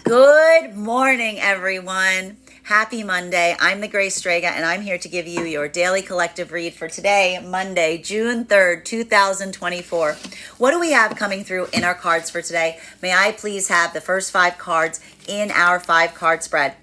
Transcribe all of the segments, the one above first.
Good morning, everyone. Happy Monday. I'm the Grace Strega, and I'm here to give you your daily collective read for today, Monday, June 3rd, 2024. What do we have coming through in our cards for today? May I please have the first 5 cards in our 5-card spread?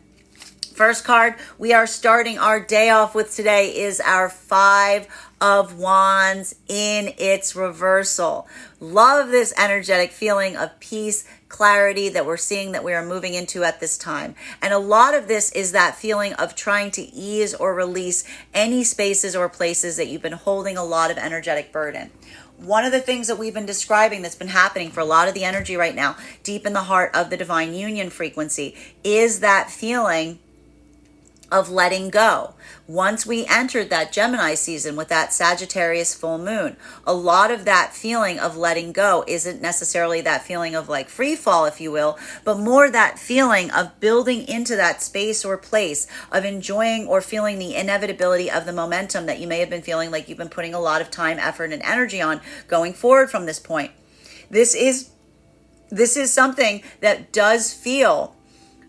First card we are starting our day off with today is our 5 of Wands in its reversal. Love this energetic feeling of peace, clarity that we're seeing that we are moving into at this time. And a lot of this is that feeling of trying to ease or release any spaces or places that you've been holding a lot of energetic burden. One of the things that we've been describing that's been happening for a lot of the energy right now, deep in the heart of the divine union frequency, is that feeling of letting go. Once we entered that Gemini season with that Sagittarius full moon, a lot of that feeling of letting go isn't necessarily that feeling of like free fall, if you will, but more that feeling of building into that space or place of enjoying or feeling the inevitability of the momentum that you may have been feeling like you've been putting a lot of time, effort, and energy on going forward from this point. This is something that does feel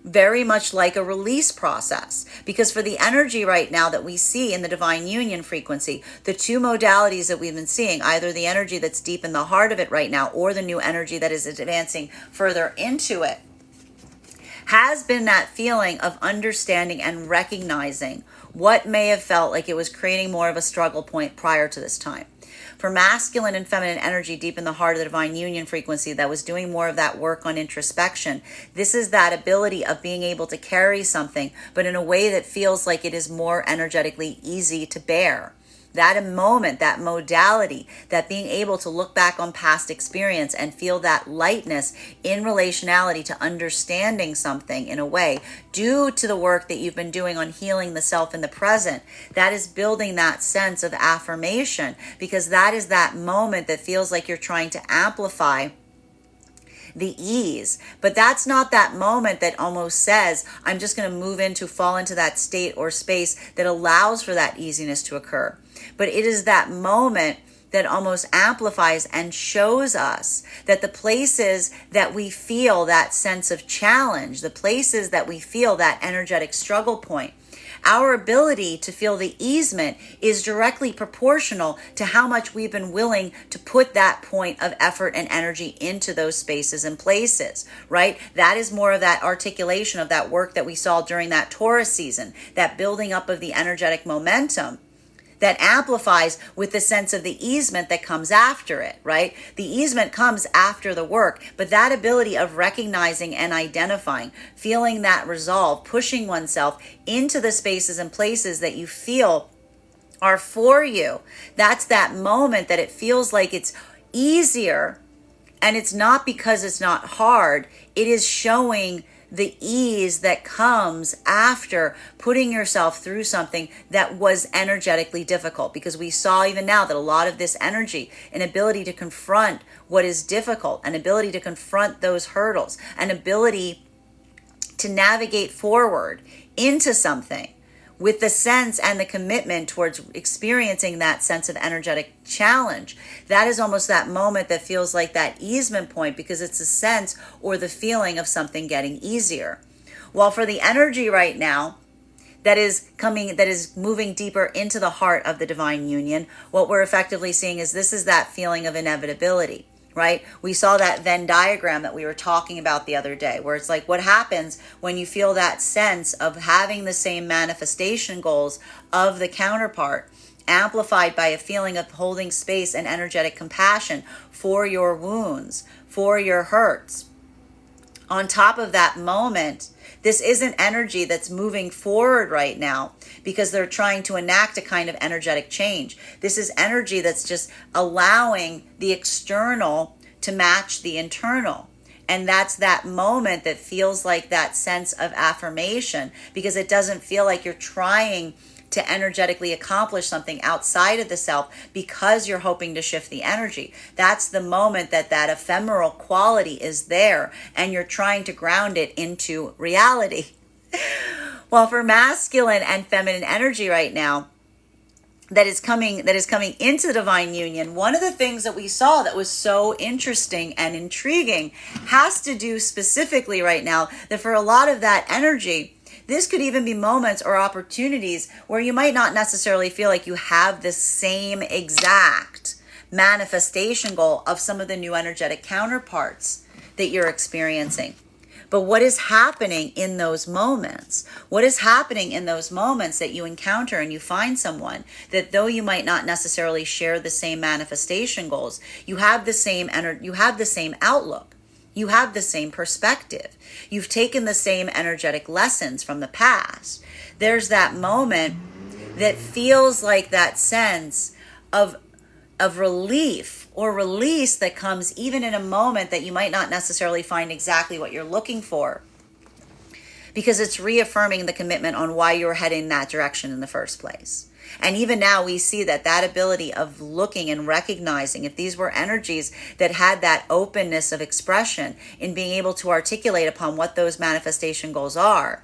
very much like a release process, because for the energy right now that we see in the divine union frequency, the two modalities that we've been seeing, either the energy that's deep in the heart of it right now or the new energy that is advancing further into it, has been that feeling of understanding and recognizing what may have felt like it was creating more of a struggle point prior to this time. For masculine and feminine energy deep in the heart of the divine union frequency that was doing more of that work on introspection, this is that ability of being able to carry something, but in a way that feels like it is more energetically easy to bear. That moment, that modality, that being able to look back on past experience and feel that lightness in relationality to understanding something in a way, due to the work that you've been doing on healing the self in the present, that is building that sense of affirmation, because that is that moment that feels like you're trying to amplify the ease. But that's not that moment that almost says, I'm just going to fall into that state or space that allows for that easiness to occur. But it is that moment that almost amplifies and shows us that the places that we feel that sense of challenge, the places that we feel that energetic struggle point, our ability to feel the easement is directly proportional to how much we've been willing to put that point of effort and energy into those spaces and places, right? That is more of that articulation of that work that we saw during that Taurus season, that building up of the energetic momentum that amplifies with the sense of the easement that comes after it, right? The easement comes after the work, but that ability of recognizing and identifying, feeling that resolve, pushing oneself into the spaces and places that you feel are for you, that's that moment that it feels like it's easier. And it's not because it's not hard, it is showing the ease that comes after putting yourself through something that was energetically difficult. Because we saw even now that a lot of this energy, an ability to confront what is difficult, an ability to confront those hurdles, an ability to navigate forward into something with the sense and the commitment towards experiencing that sense of energetic challenge. That is almost that moment that feels like that easement point, because it's a sense or the feeling of something getting easier. While for the energy right now that is moving deeper into the heart of the divine union, what we're effectively seeing is this is that feeling of inevitability. Right? We saw that Venn diagram that we were talking about the other day, where it's like what happens when you feel that sense of having the same manifestation goals of the counterpart, amplified by a feeling of holding space and energetic compassion for your wounds, for your hurts. On top of that moment, this isn't energy that's moving forward right now because they're trying to enact a kind of energetic change. This is energy that's just allowing the external to match the internal. And that's that moment that feels like that sense of affirmation, because it doesn't feel like you're trying to energetically accomplish something outside of the self because you're hoping to shift the energy. That's the moment that that ephemeral quality is there and you're trying to ground it into reality. Well, for masculine and feminine energy right now, that is coming into the divine union, one of the things that we saw that was so interesting and intriguing has to do specifically right now that for a lot of that energy, this could even be moments or opportunities where you might not necessarily feel like you have the same exact manifestation goal of some of the new energetic counterparts that you're experiencing. But what is happening in those moments? What is happening in those moments that you encounter and you find someone that, though you might not necessarily share the same manifestation goals, you have the same you have the same outlook. You have the same perspective. You've taken the same energetic lessons from the past. There's that moment that feels like that sense of relief or release that comes even in a moment that you might not necessarily find exactly what you're looking for, because it's reaffirming the commitment on why you're heading that direction in the first place. And even now we see that ability of looking and recognizing, if these were energies that had that openness of expression in being able to articulate upon what those manifestation goals are,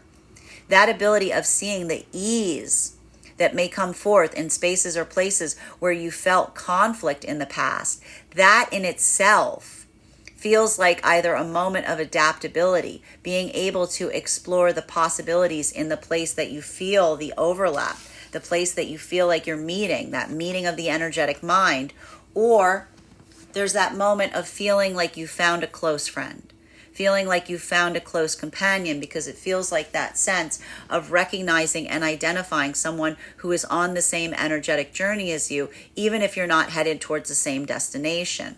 that ability of seeing the ease that may come forth in spaces or places where you felt conflict in the past, that in itself feels like either a moment of adaptability, being able to explore the possibilities in the place that you feel the overlap, the place that you feel like you're meeting, that meeting of the energetic mind, or there's that moment of feeling like you found a close friend, feeling like you found a close companion, because it feels like that sense of recognizing and identifying someone who is on the same energetic journey as you, even if you're not headed towards the same destination.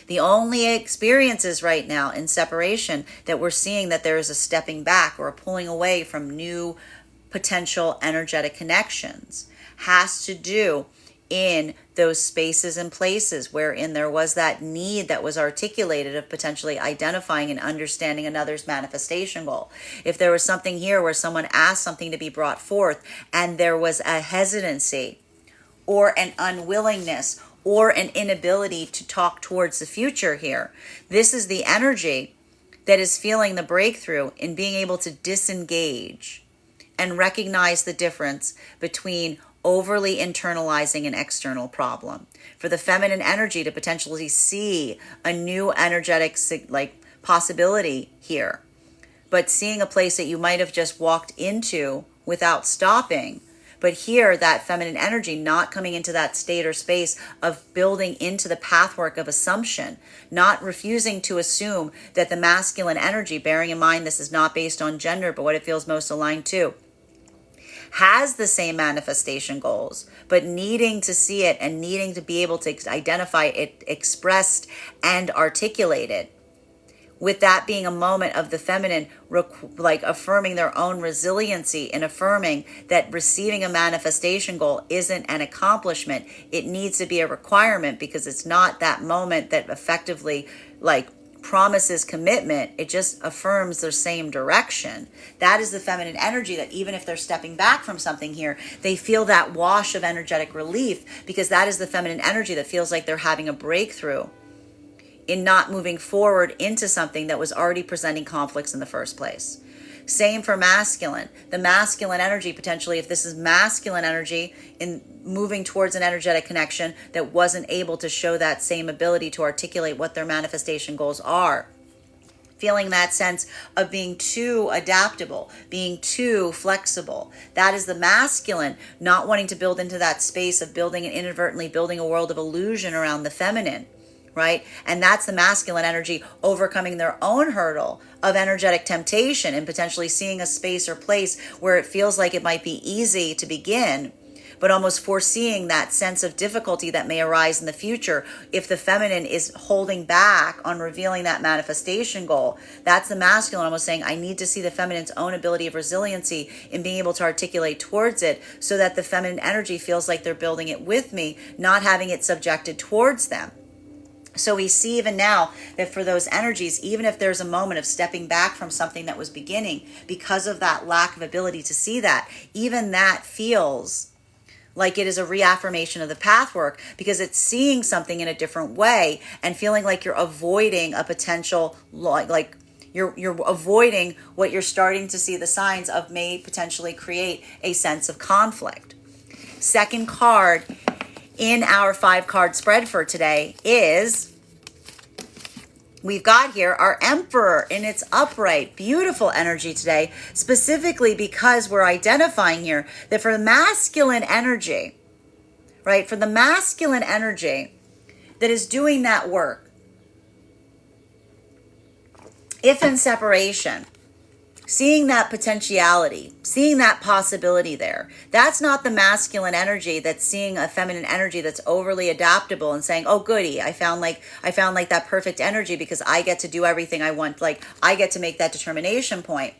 The only experiences right now in separation that we're seeing that there is a stepping back or a pulling away from new potential energetic connections has to do in those spaces and places wherein there was that need that was articulated of potentially identifying and understanding another's manifestation goal. If there was something here where someone asked something to be brought forth and there was a hesitancy or an unwillingness or an inability to talk towards the future here, this is the energy that is feeling the breakthrough in being able to disengage and recognize the difference between overly internalizing an external problem. For the feminine energy to potentially see a new energetic possibility here, but seeing a place that you might have just walked into without stopping. But here, that feminine energy not coming into that state or space of building into the pathwork of assumption, not refusing to assume that the masculine energy, bearing in mind this is not based on gender, but what it feels most aligned to, has the same manifestation goals, but needing to see it and needing to be able to identify it expressed and articulated. With that being a moment of the feminine, affirming their own resiliency and affirming that receiving a manifestation goal isn't an accomplishment. It needs to be a requirement, because it's not that moment that effectively promises commitment. It just affirms their same direction. That is the feminine energy that even if they're stepping back from something here, they feel that wash of energetic relief, because that is the feminine energy that feels like they're having a breakthrough in not moving forward into something that was already presenting conflicts in the first place. Same for masculine. The masculine energy, potentially, if this is masculine energy in moving towards an energetic connection that wasn't able to show that same ability to articulate what their manifestation goals are, feeling that sense of being too adaptable, being too flexible. That is the masculine not wanting to build into that space of building and inadvertently building a world of illusion around the feminine. Right? And that's the masculine energy overcoming their own hurdle of energetic temptation and potentially seeing a space or place where it feels like it might be easy to begin, but almost foreseeing that sense of difficulty that may arise in the future if the feminine is holding back on revealing that manifestation goal. That's the masculine almost saying, I need to see the feminine's own ability of resiliency in being able to articulate towards it, so that the feminine energy feels like they're building it with me, not having it subjected towards them. So we see even now that for those energies, even if there's a moment of stepping back from something that was beginning because of that lack of ability to see that, even that feels like it is a reaffirmation of the pathwork, because it's seeing something in a different way and feeling like you're avoiding a potential, you're avoiding what you're starting to see the signs of may potentially create a sense of conflict. Second card in our 5-card spread for today is, we've got here our Emperor in its upright. Beautiful energy today, specifically because we're identifying here that for the masculine energy, right, for the masculine energy that is doing that work, if in separation, seeing that potentiality, seeing that possibility there, that's not the masculine energy that's seeing a feminine energy that's overly adaptable and saying, oh goody, I found like that perfect energy because I get to do everything I want, like I get to make that determination point.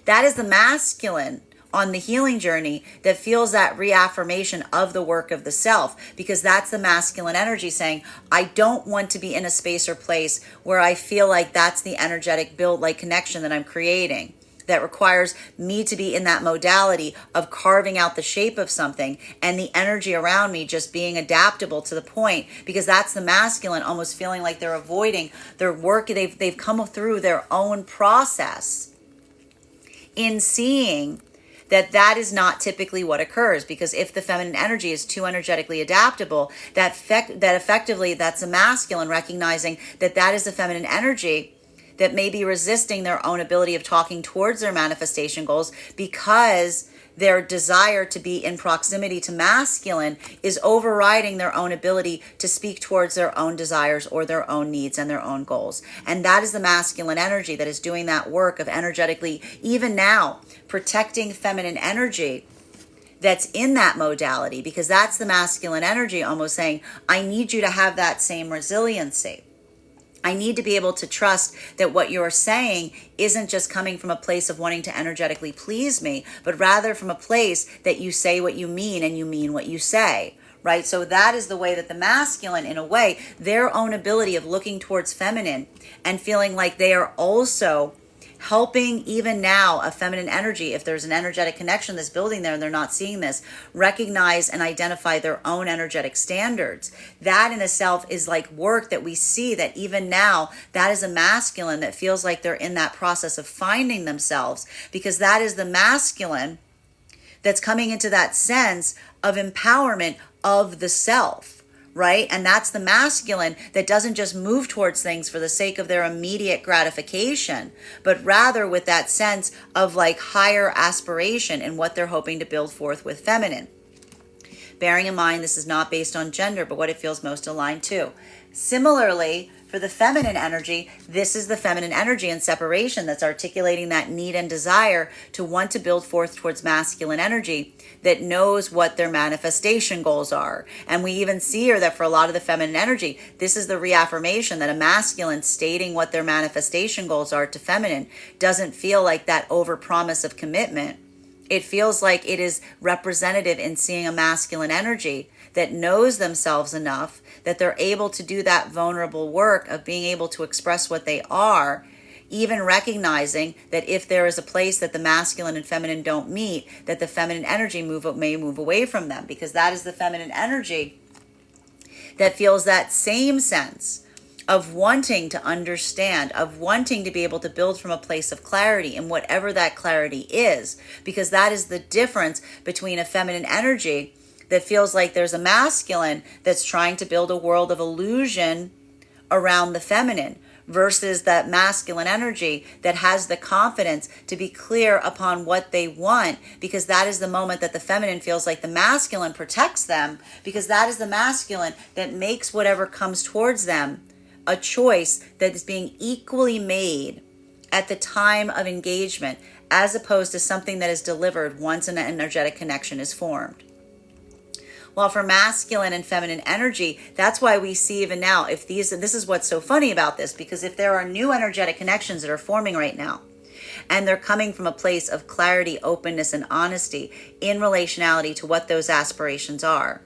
That is the masculine on the healing journey that feels that reaffirmation of the work of the self, because that's the masculine energy saying, I don't want to be in a space or place where I feel like that's the energetic build, like connection that I'm creating, that requires me to be in that modality of carving out the shape of something and the energy around me just being adaptable to the point, because that's the masculine almost feeling like they're avoiding their work. They've come through their own process in seeing that is not typically what occurs, because if the feminine energy is too energetically adaptable, that effectively that's a masculine recognizing that is the feminine energy that may be resisting their own ability of talking towards their manifestation goals, because their desire to be in proximity to masculine is overriding their own ability to speak towards their own desires or their own needs and their own goals. And that is the masculine energy that is doing that work of energetically, even now, protecting feminine energy that's in that modality, because that's the masculine energy almost saying, I need you to have that same resiliency. I need to be able to trust that what you're saying isn't just coming from a place of wanting to energetically please me, but rather from a place that you say what you mean and you mean what you say, right? So that is the way that the masculine, in a way, their own ability of looking towards feminine and feeling like they are also helping even now a feminine energy, if there's an energetic connection that's building there and they're not seeing this, recognize and identify their own energetic standards. That in itself is like work that we see that even now, that is a masculine that feels like they're in that process of finding themselves, because that is the masculine that's coming into that sense of empowerment of the self. Right? And that's the masculine that doesn't just move towards things for the sake of their immediate gratification, but rather with that sense of like higher aspiration in what they're hoping to build forth with feminine. Bearing in mind, this is not based on gender, but what it feels most aligned to. Similarly, for the feminine energy, this is the feminine energy in separation that's articulating that need and desire to want to build forth towards masculine energy that knows what their manifestation goals are. And we even see here that for a lot of the feminine energy, this is the reaffirmation that a masculine stating what their manifestation goals are to feminine doesn't feel like that overpromise of commitment. It feels like it is representative in seeing a masculine energy that knows themselves enough that they're able to do that vulnerable work of being able to express what they are, even recognizing that if there is a place that the masculine and feminine don't meet, that the feminine energy may move away from them, because that is the feminine energy that feels that same sense of wanting to understand, of wanting to be able to build from a place of clarity, and whatever that clarity is, because that is the difference between a feminine energy that feels like there's a masculine that's trying to build a world of illusion around the feminine, versus that masculine energy that has the confidence to be clear upon what they want, because that is the moment that the feminine feels like the masculine protects them, because that is the masculine that makes whatever comes towards them a choice that is being equally made at the time of engagement, as opposed to something that is delivered once an energetic connection is formed. While for masculine and feminine energy, that's why we see even now, if this is what's so funny about this, because if there are new energetic connections that are forming right now, and they're coming from a place of clarity, openness, and honesty in relationality to what those aspirations are,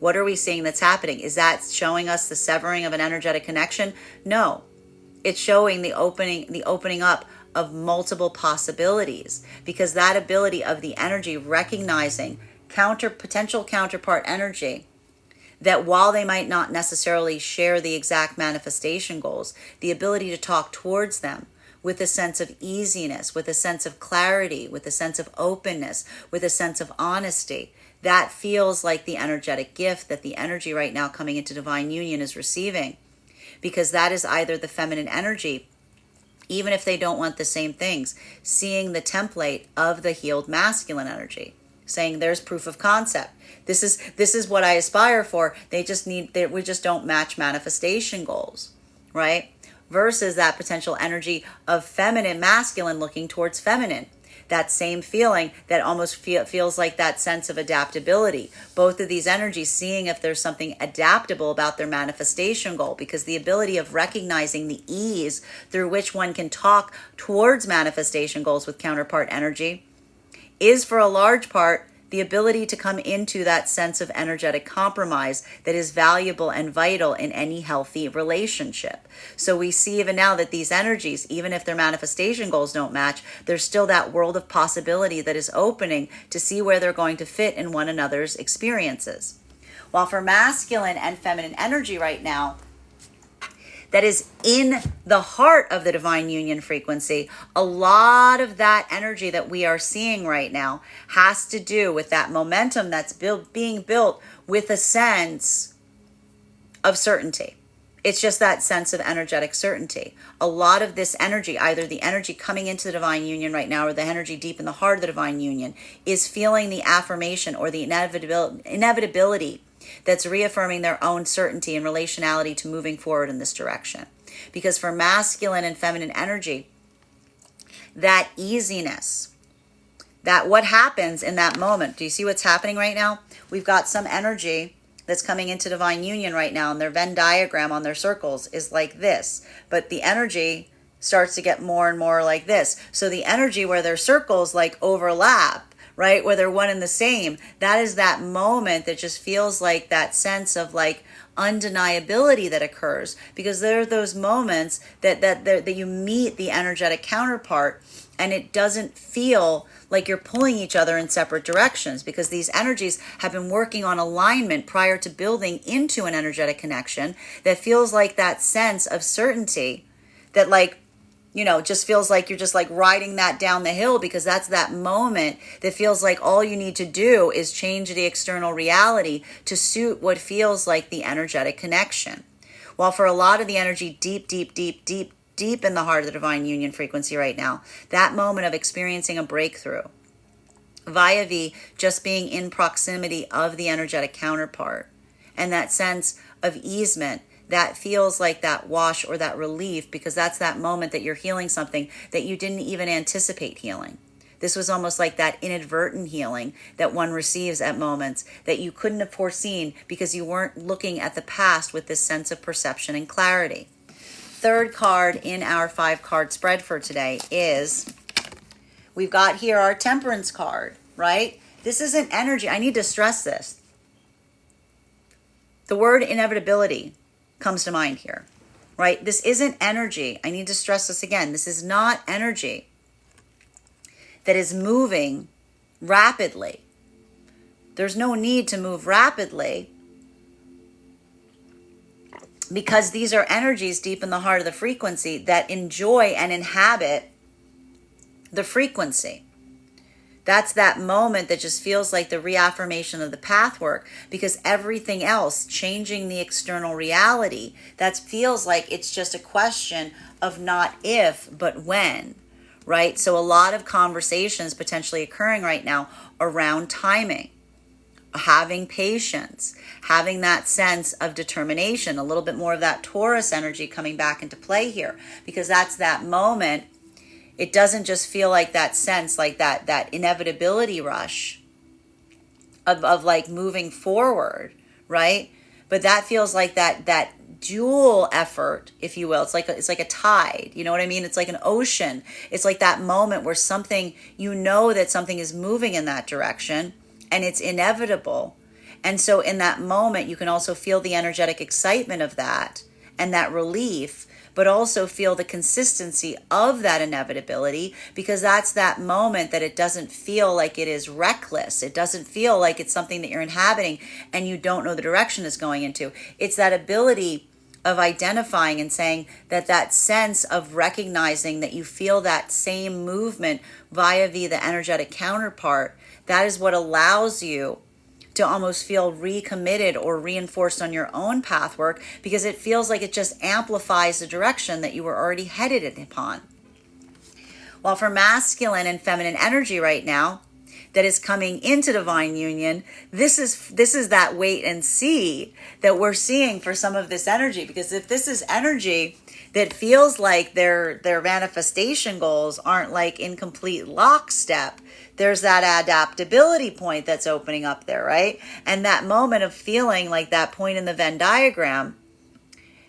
what are we seeing that's happening? Is that showing us the severing of an energetic connection? No. It's showing the opening up of multiple possibilities, because that ability of the energy recognizing potential counterpart energy, that while they might not necessarily share the exact manifestation goals, the ability to talk towards them with a sense of easiness, with a sense of clarity, with a sense of openness, with a sense of honesty, that feels like the energetic gift that the energy right now coming into divine union is receiving, because that is either the feminine energy, even if they don't want the same things, seeing the template of the healed masculine energy, saying there's proof of concept. This is what I aspire for. We just don't match manifestation goals, right? Versus that potential energy of feminine, masculine looking towards feminine. That same feeling that almost feels like that sense of adaptability. Both of these energies seeing if there's something adaptable about their manifestation goal, because the ability of recognizing the ease through which one can talk towards manifestation goals with counterpart energy is for a large part the ability to come into that sense of energetic compromise that is valuable and vital in any healthy relationship. So we see even now that these energies, even if their manifestation goals don't match, there's still that world of possibility that is opening to see where they're going to fit in one another's experiences. While for masculine and feminine energy right now, that is in the heart of the divine union frequency, a lot of that energy that we are seeing right now has to do with that momentum that's being built with a sense of certainty. It's just that sense of energetic certainty. A lot of this energy, either the energy coming into the divine union right now or the energy deep in the heart of the divine union, is feeling the affirmation or the inevitability that's reaffirming their own certainty and relationality to moving forward in this direction. Because for masculine and feminine energy, that easiness, that what happens in that moment, do you see what's happening right now? We've got some energy that's coming into divine union right now, and their Venn diagram on their circles is like this, but the energy starts to get more and more like this. So the energy where their circles like overlap, right, where they're one and the same, that is that moment that just feels like that sense of like undeniability that occurs, because there are those moments that you meet the energetic counterpart and it doesn't feel like you're pulling each other in separate directions, because these energies have been working on alignment prior to building into an energetic connection that feels like that sense of certainty that, like, you know, just feels like you're just like riding that down the hill, because that's that moment that feels like all you need to do is change the external reality to suit what feels like the energetic connection. While for a lot of the energy deep in the heart of the divine union frequency right now, that moment of experiencing a breakthrough via just being in proximity of the energetic counterpart and that sense of easement, that feels like that wash or that relief, because that's that moment that you're healing something that you didn't even anticipate healing. This was almost like that inadvertent healing that one receives at moments that you couldn't have foreseen because you weren't looking at the past with this sense of perception and clarity. Third card in our 5-card spread for today is, we've got here our Temperance card, right? This isn't energy. I need to stress this. The word inevitability comes to mind here, right? This isn't energy. I need to stress this again. This is not energy that is moving rapidly. There's no need to move rapidly, because these are energies deep in the heart of the frequency that enjoy and inhabit the frequency. That's that moment that just feels like the reaffirmation of the path work, because everything else, changing the external reality, that feels like it's just a question of not if, but when, right? So a lot of conversations potentially occurring right now around timing, having patience, having that sense of determination, a little bit more of that Taurus energy coming back into play here, because that's that moment. It doesn't just feel like that sense, like that inevitability rush of like moving forward, right? But that feels like that dual effort, if you will. It's like a tide, you know what I mean? It's like an ocean. It's like that moment where something, you know that something is moving in that direction and it's inevitable. And so in that moment, you can also feel the energetic excitement of that and that relief, but also feel the consistency of that inevitability, because that's that moment that it doesn't feel like it is reckless. It doesn't feel like it's something that you're inhabiting and you don't know the direction it's going into. It's that ability of identifying and saying that sense of recognizing that you feel that same movement via the energetic counterpart. That is what allows you to almost feel recommitted or reinforced on your own path work, because it feels like it just amplifies the direction that you were already headed upon. While for masculine and feminine energy right now, that is coming into divine union, this is that wait and see that we're seeing for some of this energy. Because if this is energy that feels like their manifestation goals aren't like in complete lockstep, there's that adaptability point that's opening up there, right? And that moment of feeling like that point in the Venn diagram,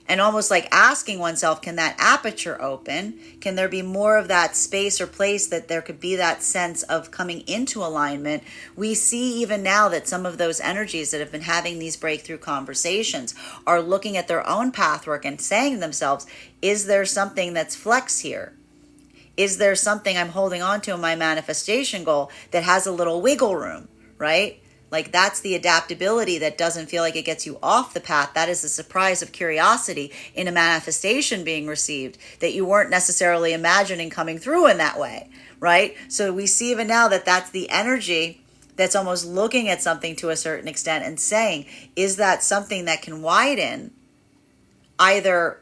and almost like asking oneself, can that aperture open? Can there be more of that space or place that there could be that sense of coming into alignment? We see even now that some of those energies that have been having these breakthrough conversations are looking at their own pathwork and saying to themselves, is there something that's flex here? Is there something I'm holding on to in my manifestation goal that has a little wiggle room, right? Like that's the adaptability that doesn't feel like it gets you off the path. That is the surprise of curiosity in a manifestation being received that you weren't necessarily imagining coming through in that way, right? So we see even now that that's the energy that's almost looking at something to a certain extent and saying, is that something that can widen either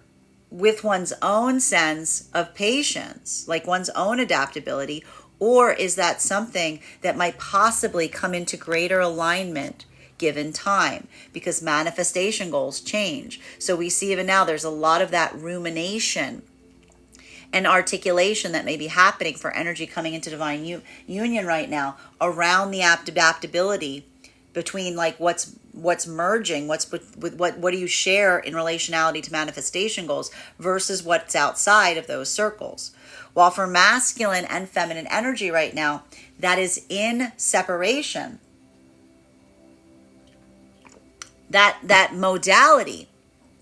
with one's own sense of patience, like one's own adaptability, or is that something that might possibly come into greater alignment given time? Because manifestation goals change. So we see even now there's a lot of that rumination and articulation that may be happening for energy coming into divine union right now around the adaptability between like what's merging, what do you share in relationality to manifestation goals versus what's outside of those circles. While for masculine and feminine energy right now, that is in separation, that modality,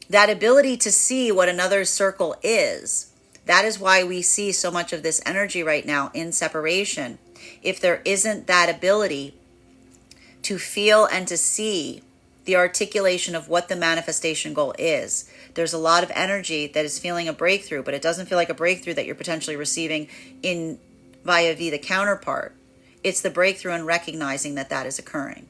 that ability to see what another circle is, that is why we see so much of this energy right now in separation. If there isn't that ability to feel and to see the articulation of what the manifestation goal is, there's a lot of energy that is feeling a breakthrough, but it doesn't feel like a breakthrough that you're potentially receiving in via the counterpart. It's the breakthrough in recognizing that that is occurring.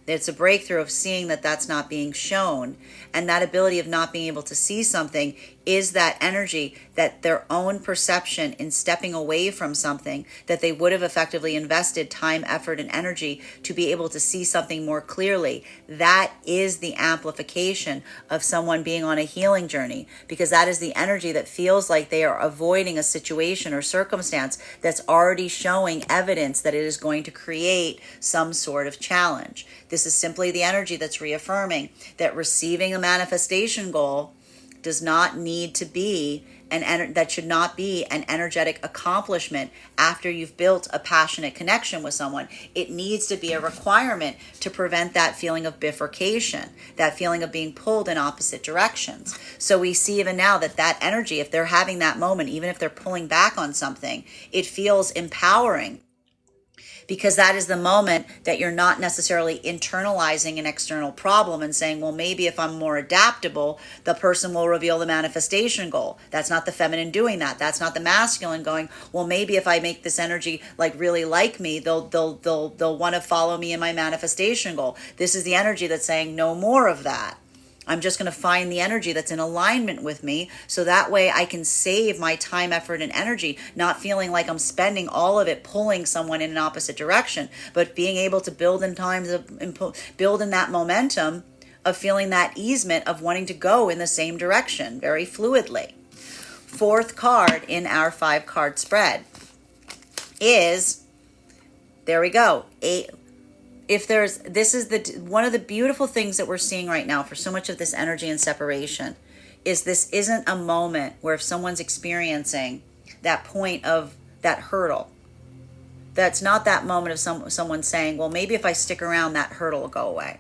It's a breakthrough of seeing that that's not being shown, and that ability of not being able to see something is that energy that their own perception in stepping away from something that they would have effectively invested time, effort, and energy to be able to see something more clearly. That is the amplification of someone being on a healing journey, because that is the energy that feels like they are avoiding a situation or circumstance that's already showing evidence that it is going to create some sort of challenge. This is simply the energy that's reaffirming that receiving a manifestation goal does not need to be that should not be an energetic accomplishment after you've built a passionate connection with someone. It needs to be a requirement to prevent that feeling of bifurcation, that feeling of being pulled in opposite directions. So we see even now that energy, if they're having that moment, even if they're pulling back on something, it feels empowering. Because that is the moment that you're not necessarily internalizing an external problem and saying, well, maybe if I'm more adaptable, the person will reveal the manifestation goal. That's not the feminine doing that. That's not the masculine going, well, maybe if I make this energy like really like me, they'll want to follow me in my manifestation goal. This is the energy that's saying no more of that. I'm just going to find the energy that's in alignment with me, so that way I can save my time, effort, and energy, not feeling like I'm spending all of it pulling someone in an opposite direction, but being able to build in that momentum of feeling that easement of wanting to go in the same direction very fluidly. Fourth card in our 5-card spread is, there we go, this is one of the beautiful things that we're seeing right now for so much of this energy and separation is this isn't a moment where if someone's experiencing that point of that hurdle, that's not that moment of someone saying, well, maybe if I stick around, that hurdle will go away.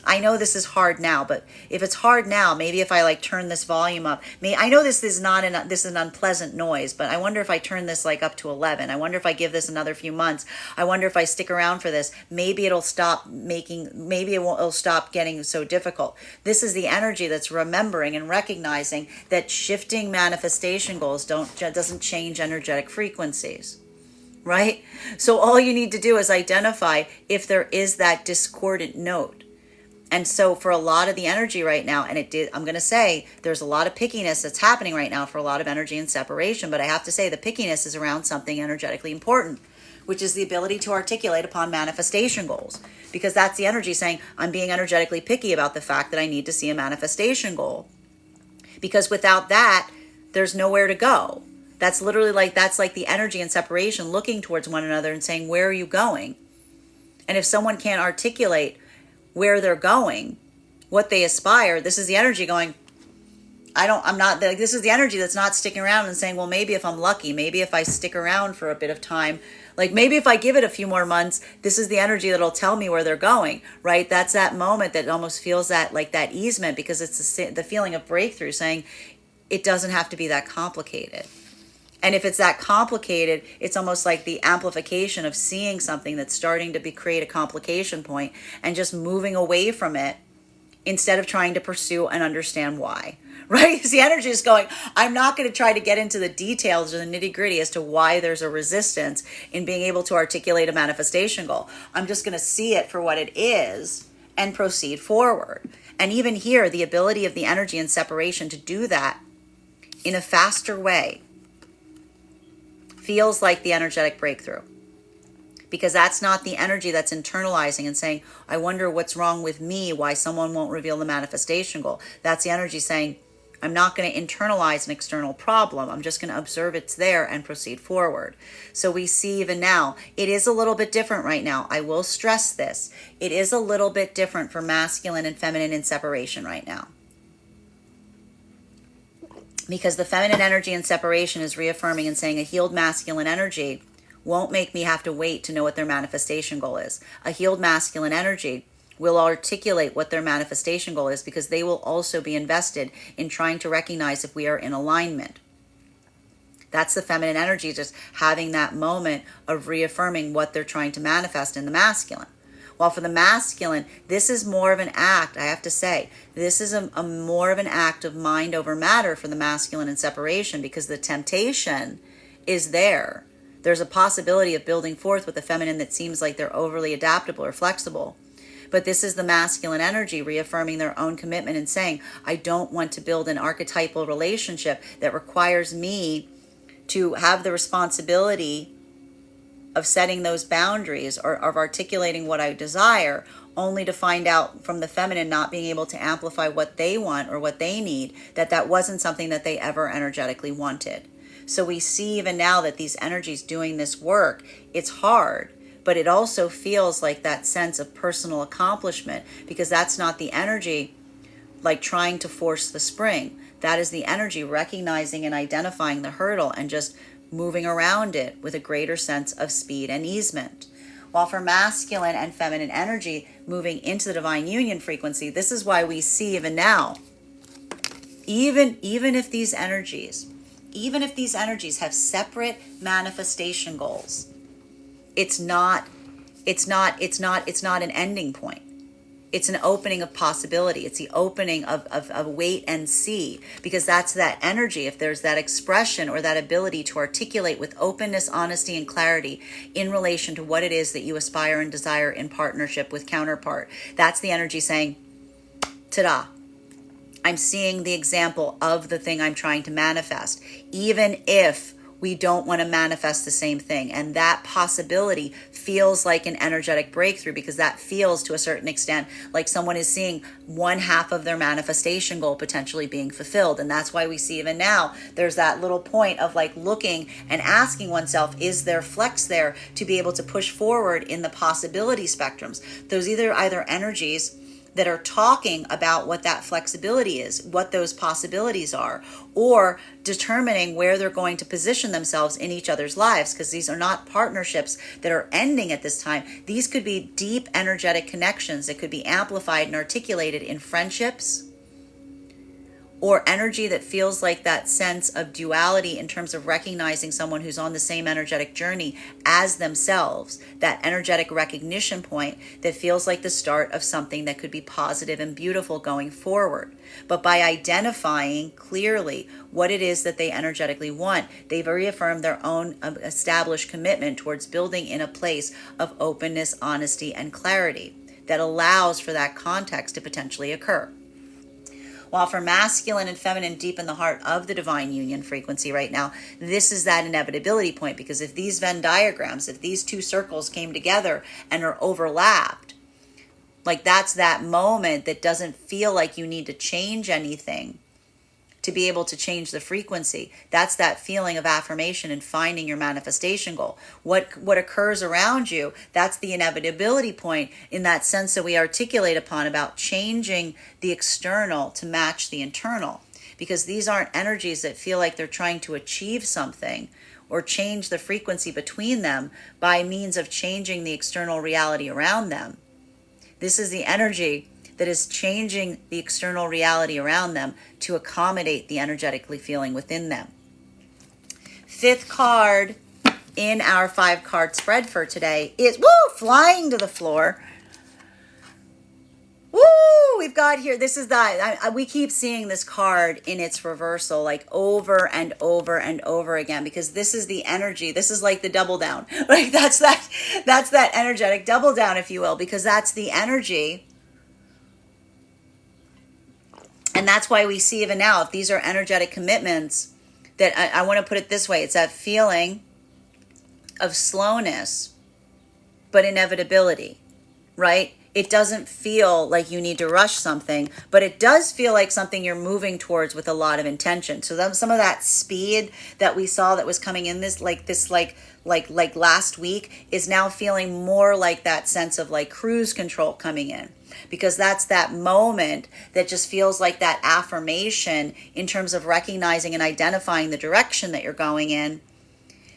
I know this is hard now, but if it's hard now, maybe if I like turn this volume up, I know this is an unpleasant noise, but I wonder if I turn this like up to 11. I wonder if I give this another few months. I wonder if I stick around for this, maybe it'll stop it'll stop getting so difficult. This is the energy that's remembering and recognizing that shifting manifestation goals doesn't change energetic frequencies. right? So all you need to do is identify if there is that discordant note. And so for a lot of the energy right now, and I'm going to say there's a lot of pickiness that's happening right now for a lot of energy and separation, but I have to say the pickiness is around something energetically important, which is the ability to articulate upon manifestation goals. Because that's the energy saying, I'm being energetically picky about the fact that I need to see a manifestation goal. Because without that, there's nowhere to go. That's like the energy and separation looking towards one another and saying, where are you going? And if someone can't articulate where they're going, what they aspire, this is the energy going, this is the energy that's not sticking around and saying, well, maybe if I'm lucky, maybe if I stick around for a bit of time, like maybe if I give it a few more months, this is the energy that'll tell me where they're going, right? That's that moment that almost feels that like that easement, because it's the feeling of breakthrough, saying it doesn't have to be that complicated. And if it's that complicated, it's almost like the amplification of seeing something that's starting to create a complication point and just moving away from it instead of trying to pursue and understand why, right? Because the energy is going, I'm not going to try to get into the details or the nitty gritty as to why there's a resistance in being able to articulate a manifestation goal. I'm just going to see it for what it is and proceed forward. And even here, the ability of the energy and separation to do that in a faster way feels like the energetic breakthrough, because that's not the energy that's internalizing and saying, I wonder what's wrong with me, why someone won't reveal the manifestation goal. That's the energy saying, I'm not going to internalize an external problem. I'm just going to observe it's there and proceed forward. So we see even now, it is a little bit different right now. I will stress this. It is a little bit different for masculine and feminine in separation right now. Because the feminine energy in separation is reaffirming and saying a healed masculine energy won't make me have to wait to know what their manifestation goal is. A healed masculine energy will articulate what their manifestation goal is, because they will also be invested in trying to recognize if we are in alignment. That's the feminine energy, just having that moment of reaffirming what they're trying to manifest in the masculine. While for the masculine, this is more of an act, I have to say. This is a more of an act of mind over matter for the masculine in separation, because the temptation is there. There's a possibility of building forth with the feminine that seems like they're overly adaptable or flexible. But this is the masculine energy reaffirming their own commitment and saying, I don't want to build an archetypal relationship that requires me to have the responsibility of setting those boundaries or of articulating what I desire, only to find out from the feminine not being able to amplify what they want or what they need, that wasn't something that they ever energetically wanted. So we see even now that these energies doing this work, it's hard, but it also feels like that sense of personal accomplishment, because that's not the energy like trying to force the spring. That is the energy recognizing and identifying the hurdle and just moving around it with a greater sense of speed and easement. While for masculine and feminine energy moving into the divine union frequency, this is why we see even now, even if these energies have separate manifestation goals, it's not an ending point. It's an opening of possibility. It's the opening of wait and see, because that's that energy. If there's that expression or that ability to articulate with openness, honesty, and clarity in relation to what it is that you aspire and desire in partnership with counterpart, that's the energy saying, ta-da, I'm seeing the example of the thing I'm trying to manifest, even if we don't want to manifest the same thing. And that possibility feels like an energetic breakthrough, because that feels to a certain extent like someone is seeing one half of their manifestation goal potentially being fulfilled. And that's why we see even now there's that little point of like looking and asking oneself, is there flex there to be able to push forward in the possibility spectrums? Those either energies that are talking about what that flexibility is, what those possibilities are, or determining where they're going to position themselves in each other's lives, because these are not partnerships that are ending at this time. These could be deep energetic connections that could be amplified and articulated in friendships or energy that feels like that sense of duality in terms of recognizing someone who's on the same energetic journey as themselves, that energetic recognition point that feels like the start of something that could be positive and beautiful going forward. But by identifying clearly what it is that they energetically want, they've reaffirmed their own established commitment towards building in a place of openness, honesty, and clarity that allows for that context to potentially occur. While for masculine and feminine deep in the heart of the divine union frequency right now, this is that inevitability point, because if these Venn diagrams, if these two circles came together and are overlapped, like that's that moment that doesn't feel like you need to change anything to be able to change the frequency. That's that feeling of affirmation and finding your manifestation goal. What occurs around you, that's the inevitability point in that sense that we articulate upon about changing the external to match the internal. Because these aren't energies that feel like they're trying to achieve something or change the frequency between them by means of changing the external reality around them. This is the energy that is changing the external reality around them to accommodate the energetically feeling within them. Fifth card in our 5-card spread for today is, flying to the floor. We've got here, this is we keep seeing this card in its reversal like over and over and over again, because this is the energy. This is like the double down. Like that's that energetic double down, if you will, because that's the energy. And that's why we see even now, if these are energetic commitments, that I want to put it this way, it's that feeling of slowness, but inevitability, right? It doesn't feel like you need to rush something, but it does feel like something you're moving towards with a lot of intention. So some of that speed that we saw that was coming in this last week is now feeling more like that sense of like cruise control coming in. Because that's that moment that just feels like that affirmation in terms of recognizing and identifying the direction that you're going in,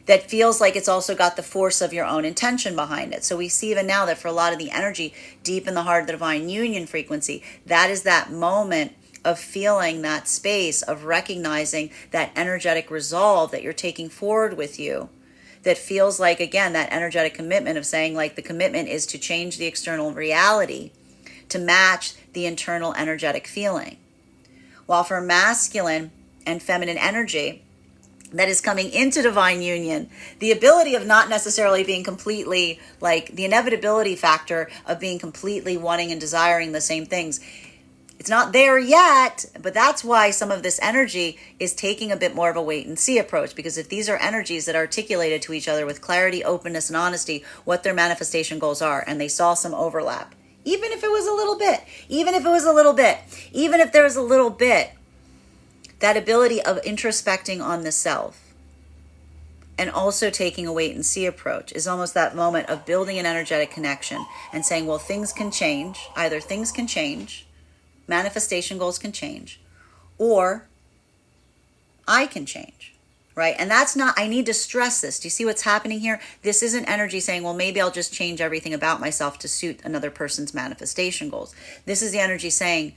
that feels like it's also got the force of your own intention behind it. So we see even now that for a lot of the energy deep in the heart of the divine union frequency, that is that moment of feeling that space of recognizing that energetic resolve that you're taking forward with you. That feels like, again, that energetic commitment of saying like the commitment is to change the external reality to match the internal energetic feeling. While for masculine and feminine energy that is coming into divine union, the ability of not necessarily being completely, like the inevitability factor of being completely wanting and desiring the same things, it's not there yet, but that's why some of this energy is taking a bit more of a wait and see approach. Because if these are energies that are articulated to each other with clarity, openness, and honesty, what their manifestation goals are, and they saw some overlap, even if it was a little bit, even if there was a little bit, that ability of introspecting on the self and also taking a wait and see approach is almost that moment of building an energetic connection and saying, well, things can change. Either things can change, manifestation goals can change, or I can change. Right? And that's not, I need to stress this. Do you see what's happening here? This isn't energy saying, well, maybe I'll just change everything about myself to suit another person's manifestation goals. This is the energy saying,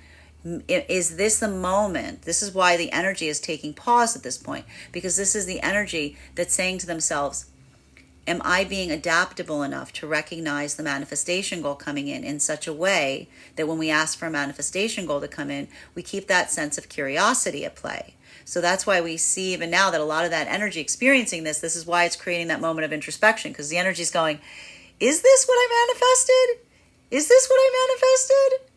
is this the moment? This is why the energy is taking pause at this point, because this is the energy that's saying to themselves, am I being adaptable enough to recognize the manifestation goal coming in such a way that when we ask for a manifestation goal to come in, we keep that sense of curiosity at play. So that's why we see even now that a lot of that energy experiencing this is why it's creating that moment of introspection, because the energy is going, is this what I manifested? Is this what I manifested?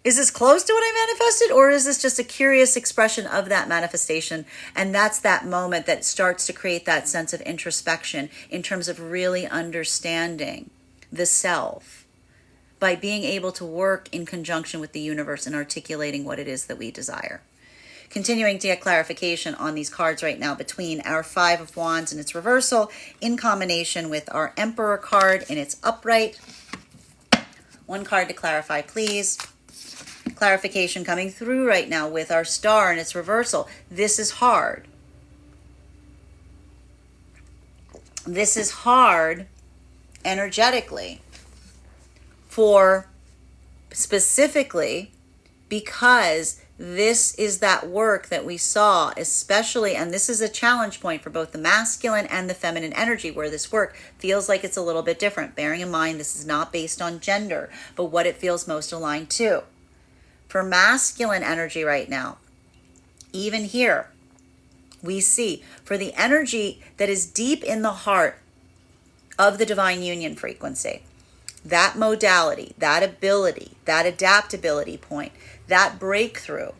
Is this close to what I manifested? Or is this just a curious expression of that manifestation? And that's that moment that starts to create that sense of introspection in terms of really understanding the self by being able to work in conjunction with the universe and articulating what it is that we desire. Continuing to get clarification on these cards right now between our 5 of Wands in its reversal in combination with our Emperor card in its upright. One card to clarify, please. Clarification coming through right now with our Star in its reversal. This is hard. This is hard energetically for specifically because This is that work that we saw, especially, and this is a challenge point for both the masculine and the feminine energy, where this work feels like it's a little bit different. Bearing in mind, this is not based on gender, but what it feels most aligned to. For masculine energy right now, even here, we see for the energy that is deep in the heart of the divine union frequency, that modality, that ability, that adaptability point, that breakthrough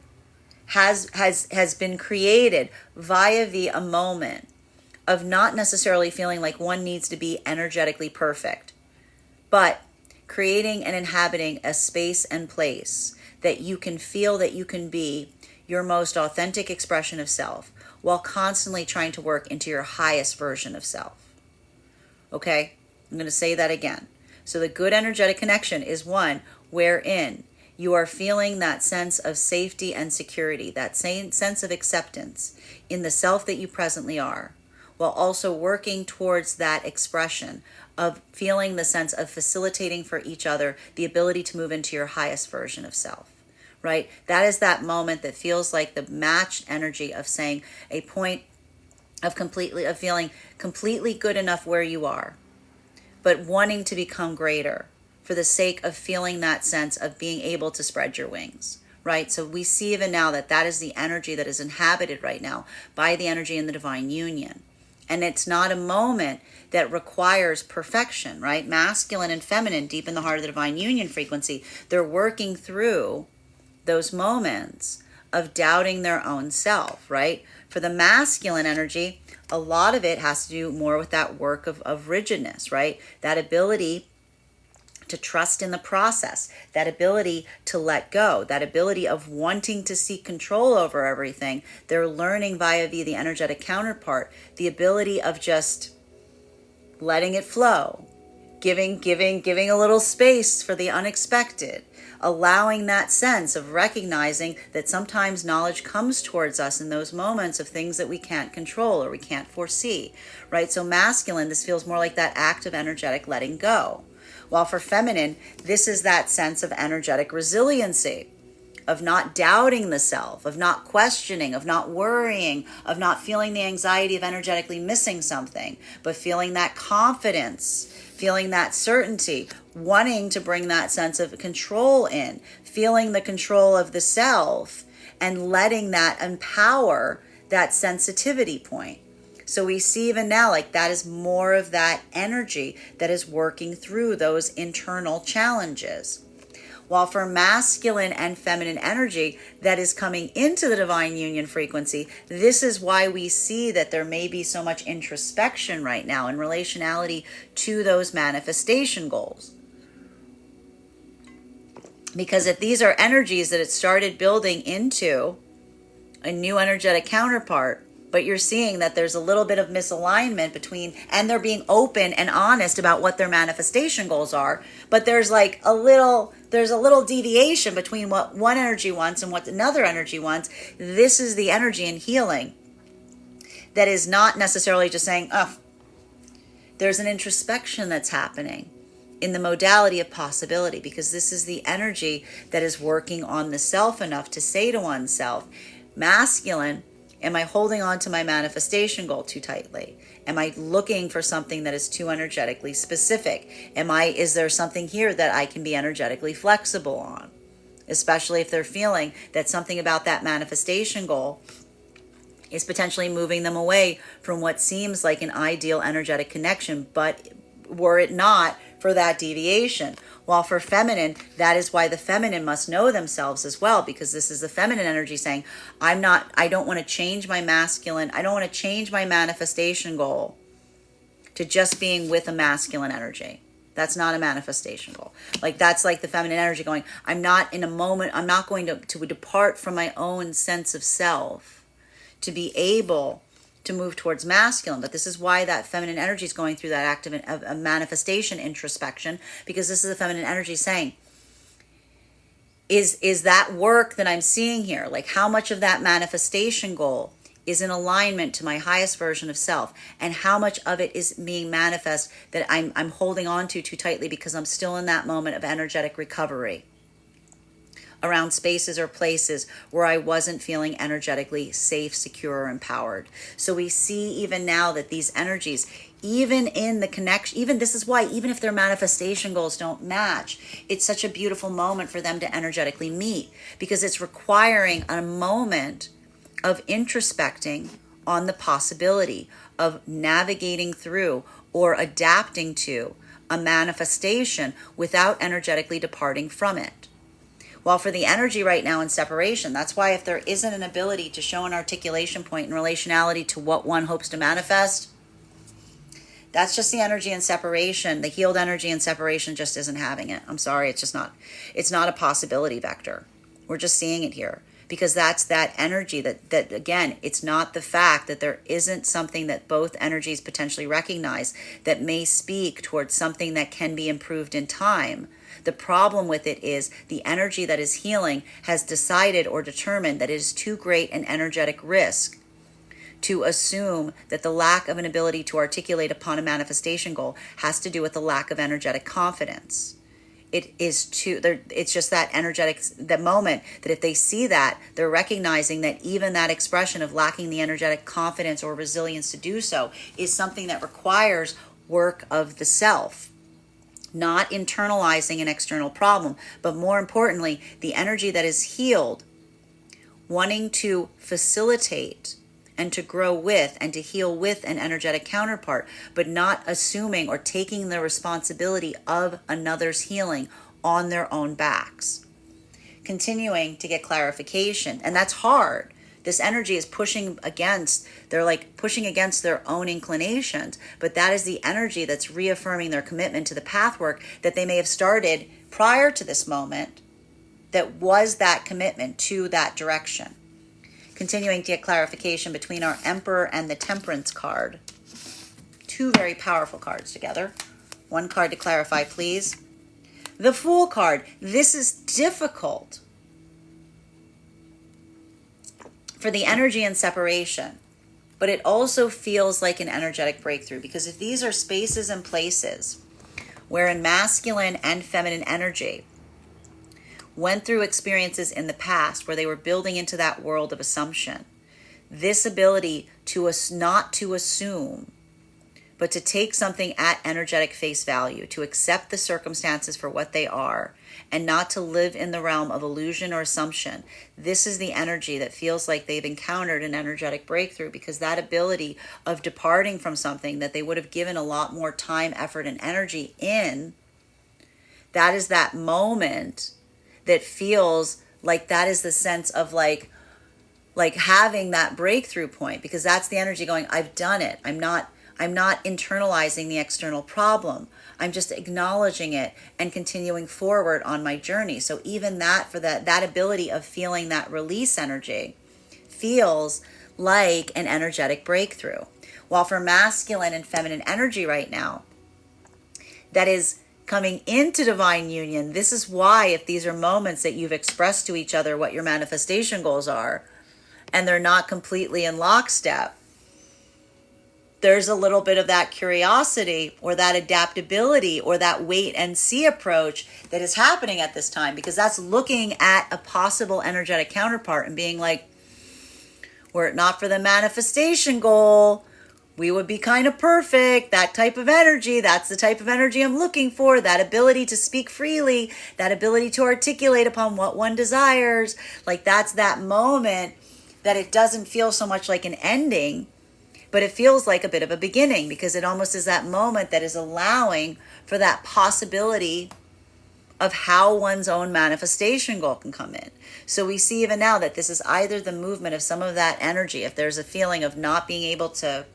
has been created via a moment of not necessarily feeling like one needs to be energetically perfect, but creating and inhabiting a space and place that you can feel that you can be your most authentic expression of self while constantly trying to work into your highest version of self. Okay? I'm going to say that again. So the good energetic connection is one wherein you are feeling that sense of safety and security, that same sense of acceptance in the self that you presently are, while also working towards that expression of feeling the sense of facilitating for each other the ability to move into your highest version of self, right? That is that moment that feels like the matched energy of saying a point of feeling completely good enough where you are, but wanting to become greater for the sake of feeling that sense of being able to spread your wings, right? So we see even now that that is the energy that is inhabited right now by the energy in the divine union. And it's not a moment that requires perfection, right? Masculine and feminine, deep in the heart of the divine union frequency, they're working through those moments of doubting their own self, right? For the masculine energy, a lot of it has to do more with that work of rigidness, right? That ability to trust in the process, that ability to let go, that ability of wanting to seek control over everything. They're learning via the energetic counterpart, the ability of just letting it flow, giving a little space for the unexpected, allowing that sense of recognizing that sometimes knowledge comes towards us in those moments of things that we can't control or we can't foresee, right? So masculine, this feels more like that act of energetic letting go. While for feminine, this is that sense of energetic resiliency, of not doubting the self, of not questioning, of not worrying, of not feeling the anxiety of energetically missing something, but feeling that confidence, feeling that certainty, wanting to bring that sense of control in, feeling the control of the self, and letting that empower that sensitivity point. So we see even now, like that is more of that energy that is working through those internal challenges. While for masculine and feminine energy that is coming into the divine union frequency, this is why we see that there may be so much introspection right now in relationality to those manifestation goals. Because if these are energies that it started building into a new energetic counterpart, but you're seeing that there's a little bit of misalignment between, and they're being open and honest about what their manifestation goals are, but there's like a little deviation between what one energy wants and what another energy wants. This is the energy in healing that is not necessarily just saying, oh, there's an introspection that's happening in the modality of possibility, because this is the energy that is working on the self enough to say to oneself, masculine, am I holding on to my manifestation goal too tightly? Am I looking for something that is too energetically specific? Is there something here that I can be energetically flexible on? Especially if they're feeling that something about that manifestation goal is potentially moving them away from what seems like an ideal energetic connection, but were it not for that deviation. While for feminine, that is why the feminine must know themselves as well, because this is the feminine energy saying, I don't want to change my masculine, I don't want to change my manifestation goal to just being with a masculine energy. That's not a manifestation goal. Like that's like the feminine energy going, I'm not going to depart from my own sense of self to be able to move towards masculine. But this is why that feminine energy is going through that act of manifestation introspection, because this is the feminine energy saying, is that work that I'm seeing here, like how much of that manifestation goal is in alignment to my highest version of self, and how much of it is being manifest that I'm holding on to too tightly because I'm still in that moment of energetic recovery, around spaces or places where I wasn't feeling energetically safe, secure, or empowered. So we see even now that these energies, even in the connection, even this is why, even if their manifestation goals don't match, it's such a beautiful moment for them to energetically meet, because it's requiring a moment of introspecting on the possibility of navigating through or adapting to a manifestation without energetically departing from it. While for the energy right now in separation, that's why if there isn't an ability to show an articulation point in relationality to what one hopes to manifest, that's just the energy in separation. The healed energy in separation just isn't having it. I'm sorry, it's not a possibility vector. We're just seeing it here. Because that's that energy that again, it's not the fact that there isn't something that both energies potentially recognize that may speak towards something that can be improved in time. The problem with it is the energy that is healing has decided or determined that it is too great an energetic risk to assume that the lack of an ability to articulate upon a manifestation goal has to do with the lack of energetic confidence. It's just that energetic, that moment that if they see that, they're recognizing that even that expression of lacking the energetic confidence or resilience to do so is something that requires work of the self, not internalizing an external problem, but more importantly, the energy that is healed, wanting to facilitate and to grow with and to heal with an energetic counterpart, but not assuming or taking the responsibility of another's healing on their own backs. Continuing to get clarification, and that's hard. This energy is pushing against, they're like pushing against their own inclinations, but that is the energy that's reaffirming their commitment to the path work that they may have started prior to this moment, that was that commitment to that direction. Continuing to get clarification between our Emperor and the Temperance card. Two very powerful cards together. One card to clarify, please. The Fool card. This is difficult for the energy and separation, but it also feels like an energetic breakthrough, because if these are spaces and places wherein masculine and feminine energy went through experiences in the past where they were building into that world of assumption, this ability to not to assume, but to take something at energetic face value, to accept the circumstances for what they are, and not to live in the realm of illusion or assumption. This is the energy that feels like they've encountered an energetic breakthrough, because that ability of departing from something that they would have given a lot more time, effort, and energy in, that is that moment that feels like that is the sense of like having that breakthrough point, because that's the energy going, I've done it. I'm not internalizing the external problem. I'm just acknowledging it and continuing forward on my journey. So even that, for that ability of feeling that release energy feels like an energetic breakthrough. While for masculine and feminine energy right now, that is coming into divine union. This is why, if these are moments that you've expressed to each other what your manifestation goals are, and they're not completely in lockstep, there's a little bit of that curiosity or that adaptability or that wait and see approach that is happening at this time, because that's looking at a possible energetic counterpart and being like, were it not for the manifestation goal, we would be kind of perfect. That type of energy, that's the type of energy I'm looking for. That ability to speak freely, that ability to articulate upon what one desires. Like, that's that moment that it doesn't feel so much like an ending, but it feels like a bit of a beginning, because it almost is that moment that is allowing for that possibility of how one's own manifestation goal can come in. So we see even now that this is either the movement of some of that energy, if there's a feeling of not being able to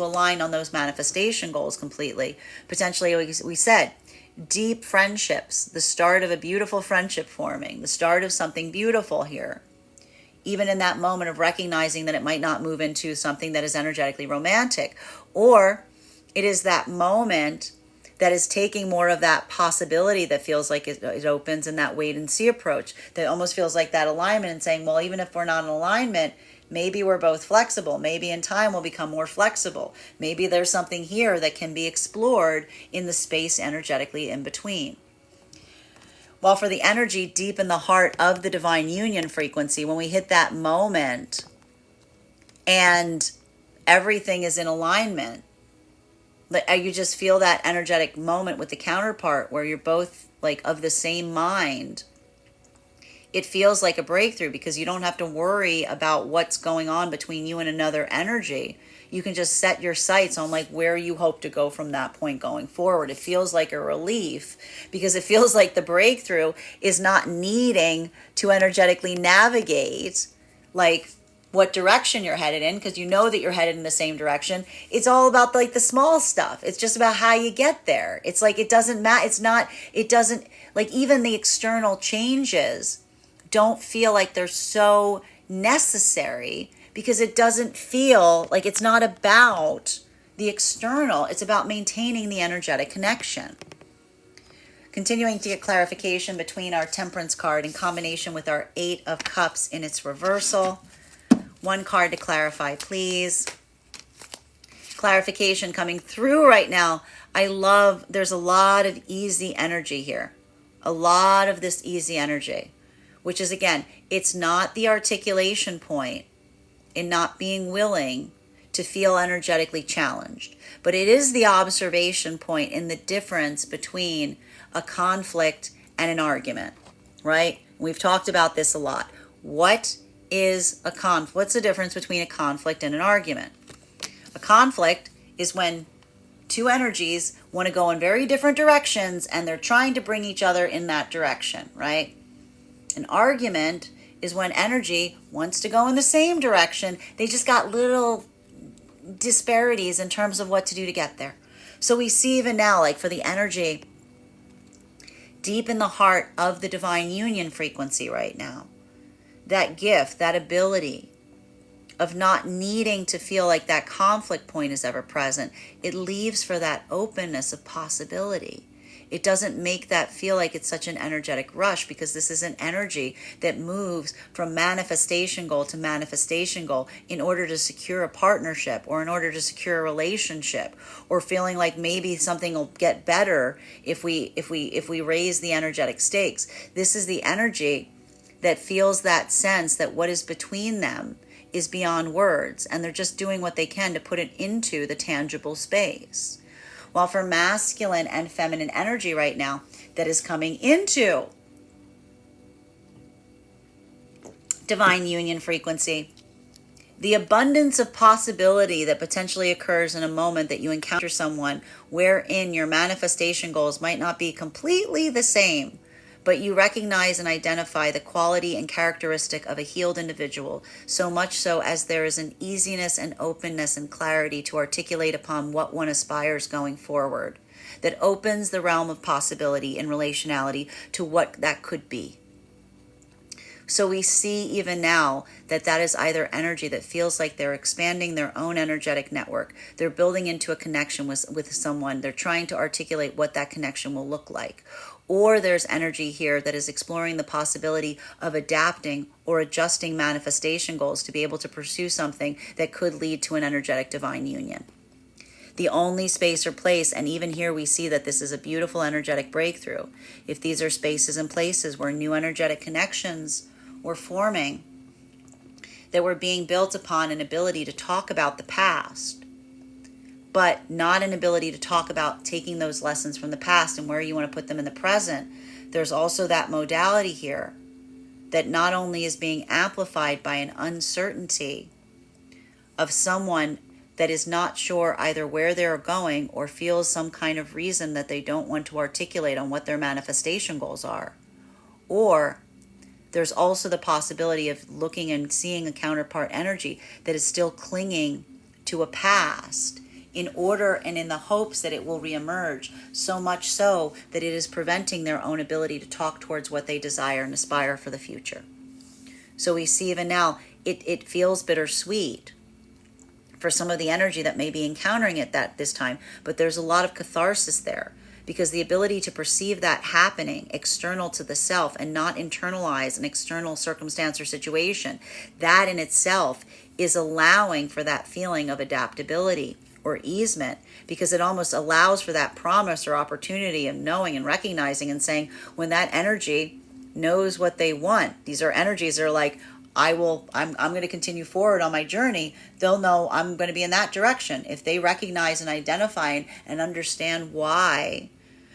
align on those manifestation goals completely. Potentially, we said, deep friendships, the start of a beautiful friendship forming, the start of something beautiful here. Even in that moment of recognizing that it might not move into something that is energetically romantic. Or it is that moment that is taking more of that possibility that feels like it opens in that wait and see approach, that almost feels like that alignment, and saying, well, even if we're not in alignment, maybe we're both flexible. Maybe in time we'll become more flexible. Maybe there's something here that can be explored in the space energetically in between. While for the energy deep in the heart of the divine union frequency, when we hit that moment and everything is in alignment, you just feel that energetic moment with the counterpart where you're both like of the same mind. It feels like a breakthrough because you don't have to worry about what's going on between you and another energy. You can just set your sights on like where you hope to go from that point going forward. It feels like a relief because it feels like the breakthrough is not needing to energetically navigate like what direction you're headed in, because you know that you're headed in the same direction. It's all about like the small stuff. It's just about how you get there. It's like it doesn't matter. It doesn't, like, even the external changes don't feel like they're so necessary because it doesn't feel like, it's not about the external. It's about maintaining the energetic connection. Continuing to get clarification between our Temperance card in combination with our Eight of Cups in its reversal. One card to clarify, please. Clarification coming through right now. There's a lot of easy energy here. A lot of this easy energy, which is, again, it's not the articulation point in not being willing to feel energetically challenged, but it is the observation point in the difference between a conflict and an argument, right? We've talked about this a lot. What's the difference between a conflict and an argument? A conflict is when two energies want to go in very different directions and they're trying to bring each other in that direction, right? An argument is when energy wants to go in the same direction. They just got little disparities in terms of what to do to get there. So we see even now, like for the energy deep in the heart of the divine union frequency right now, that gift, that ability of not needing to feel like that conflict point is ever present, it leaves for that openness of possibility. It doesn't make that feel like it's such an energetic rush, because this is an energy that moves from manifestation goal to manifestation goal in order to secure a partnership or in order to secure a relationship, or feeling like maybe something will get better if we raise the energetic stakes. This is the energy that feels that sense that what is between them is beyond words, and they're just doing what they can to put it into the tangible space. While for masculine and feminine energy right now that is coming into divine union frequency, the abundance of possibility that potentially occurs in a moment that you encounter someone wherein your manifestation goals might not be completely the same, but you recognize and identify the quality and characteristic of a healed individual, so much so as there is an easiness and openness and clarity to articulate upon what one aspires going forward, that opens the realm of possibility and relationality to what that could be. So we see even now that is either energy that feels like they're expanding their own energetic network. They're building into a connection with someone. They're trying to articulate what that connection will look like. Or there's energy here that is exploring the possibility of adapting or adjusting manifestation goals to be able to pursue something that could lead to an energetic divine union. The only space or place, and even here we see that this is a beautiful energetic breakthrough. If these are spaces and places where new energetic connections were forming, that were being built upon an ability to talk about the past, but not an ability to talk about taking those lessons from the past and where you want to put them in the present, there's also that modality here that not only is being amplified by an uncertainty of someone that is not sure either where they're going or feels some kind of reason that they don't want to articulate on what their manifestation goals are, or there's also the possibility of looking and seeing a counterpart energy that is still clinging to a past in order and in the hopes that it will reemerge, so much so that it is preventing their own ability to talk towards what they desire and aspire for the future. So we see even now, it feels bittersweet for some of the energy that may be encountering it this time, but there's a lot of catharsis there, because the ability to perceive that happening external to the self and not internalize an external circumstance or situation, that in itself is allowing for that feeling of adaptability or easement, because it almost allows for that promise or opportunity of knowing and recognizing and saying, when that energy knows what they want, these are energies that are like, I'm going to continue forward on my journey. They'll know I'm going to be in that direction. If they recognize and identify and understand why.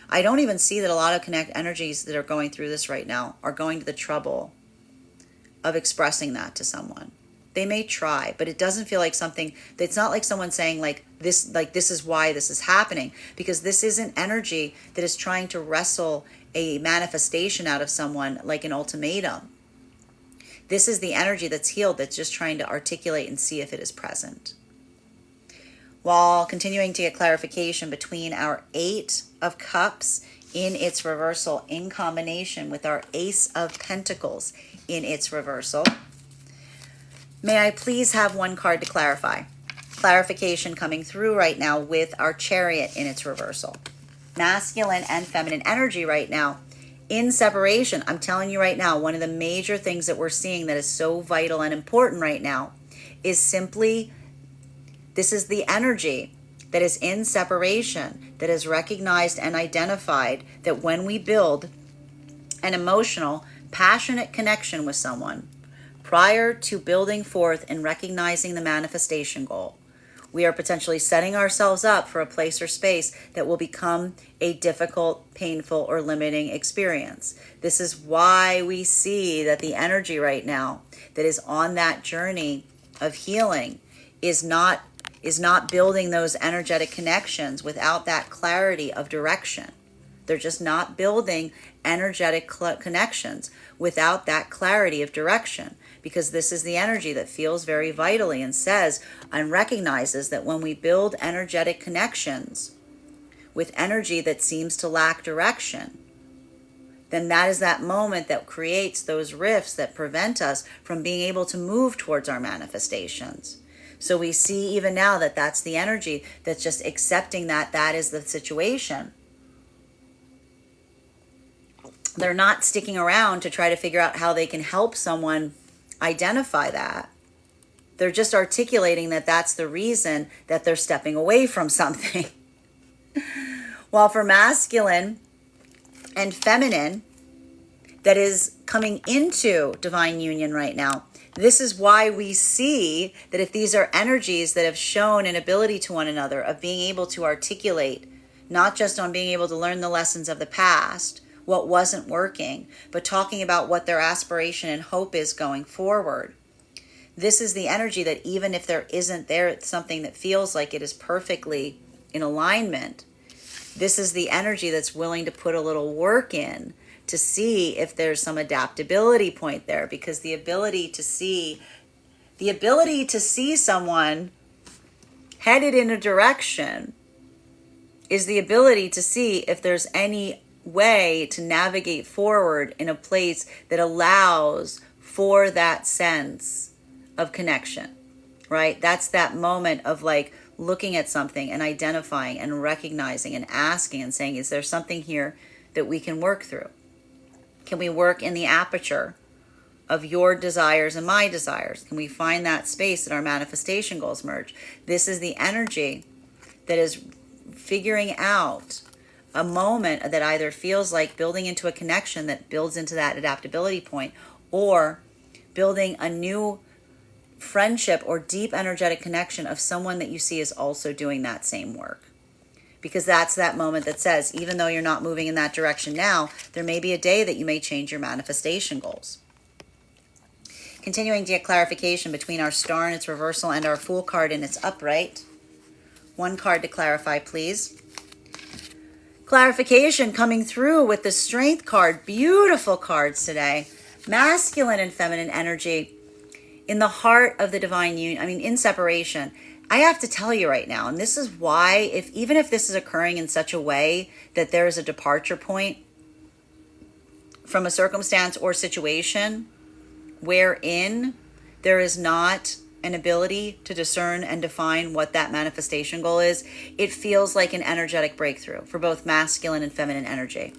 I don't even see that a lot of connect energies that are going through this right now are going to the trouble of expressing that to someone. They may try, but it doesn't feel like something, it's not like someone saying this is why this is happening, because this isn't energy that is trying to wrestle a manifestation out of someone like an ultimatum. This is the energy that's healed, that's just trying to articulate and see if it is present. While continuing to get clarification between our Eight of Cups in its reversal in combination with our Ace of Pentacles in its reversal, may I please have one card to clarify? Clarification coming through right now with our Chariot in its reversal. Masculine and feminine energy right now in separation. I'm telling you right now, one of the major things that we're seeing that is so vital and important right now is simply, this is the energy that is in separation, that is recognized and identified that when we build an emotional, passionate connection with someone, prior to building forth and recognizing the manifestation goal, we are potentially setting ourselves up for a place or space that will become a difficult, painful, or limiting experience. This is why we see that the energy right now that is on that journey of healing is not building those energetic connections without that clarity of direction. They're just not building energetic connections without that clarity of direction, because this is the energy that feels very vitally and says and recognizes that when we build energetic connections with energy that seems to lack direction, then that is that moment that creates those rifts that prevent us from being able to move towards our manifestations. So we see even now that that's the energy that's just accepting that that is the situation. They're not sticking around to try to figure out how they can help someone identify that. They're just articulating that that's the reason that they're stepping away from something. While for masculine and feminine that is coming into divine union right now, this is why we see that if these are energies that have shown an ability to one another of being able to articulate, not just on being able to learn the lessons of the past, what wasn't working, but talking about what their aspiration and hope is going forward. This is the energy that even if there isn't something that feels like it is perfectly in alignment, this is the energy that's willing to put a little work in to see if there's some adaptability point there, because the ability to see someone headed in a direction is the ability to see if there's any way to navigate forward in a place that allows for that sense of connection, right? That's that moment of like looking at something and identifying and recognizing and asking and saying, is there something here that we can work through? Can we work in the aperture of your desires and my desires? Can we find that space that our manifestation goals merge? This is the energy that is figuring out a moment that either feels like building into a connection that builds into that adaptability point, or building a new friendship or deep energetic connection of someone that you see is also doing that same work. Because that's that moment that says, even though you're not moving in that direction now, there may be a day that you may change your manifestation goals. Continuing to get clarification between our star in its reversal and our Fool card in its upright. One card to clarify, please. Clarification coming through with the Strength card. Beautiful cards today. Masculine and feminine energy in the heart of the divine union, in separation. I have to tell you right now, and this is why, even if this is occurring in such a way that there is a departure point from a circumstance or situation wherein there is not an ability to discern and define what that manifestation goal is, it feels like an energetic breakthrough for both masculine and feminine energy.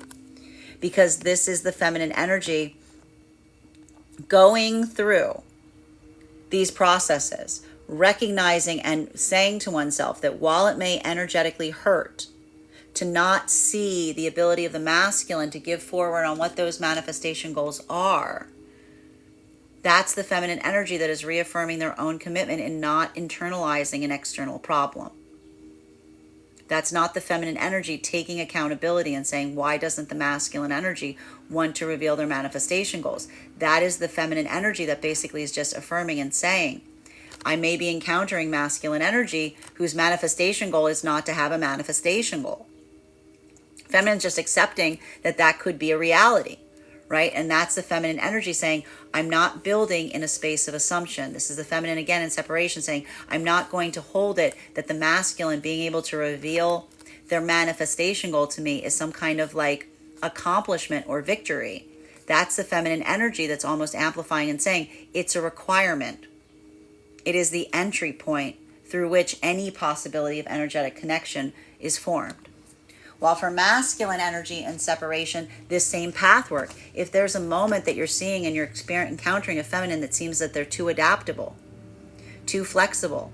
Because this is the feminine energy going through these processes, recognizing and saying to oneself that while it may energetically hurt to not see the ability of the masculine to give forward on what those manifestation goals are, that's the feminine energy that is reaffirming their own commitment and not internalizing an external problem. That's not the feminine energy taking accountability and saying, why doesn't the masculine energy want to reveal their manifestation goals? That is the feminine energy that basically is just affirming and saying, I may be encountering masculine energy whose manifestation goal is not to have a manifestation goal. Feminine's just accepting that that could be a reality, right? And that's the feminine energy saying, I'm not building in a space of assumption. This is the feminine again in separation saying, I'm not going to hold it that the masculine being able to reveal their manifestation goal to me is some kind of like accomplishment or victory. That's the feminine energy that's almost amplifying and saying, it's a requirement. It is the entry point through which any possibility of energetic connection is formed. While for masculine energy and separation, this same path work. If there's a moment that you're seeing and you're encountering a feminine that seems that they're too adaptable, too flexible,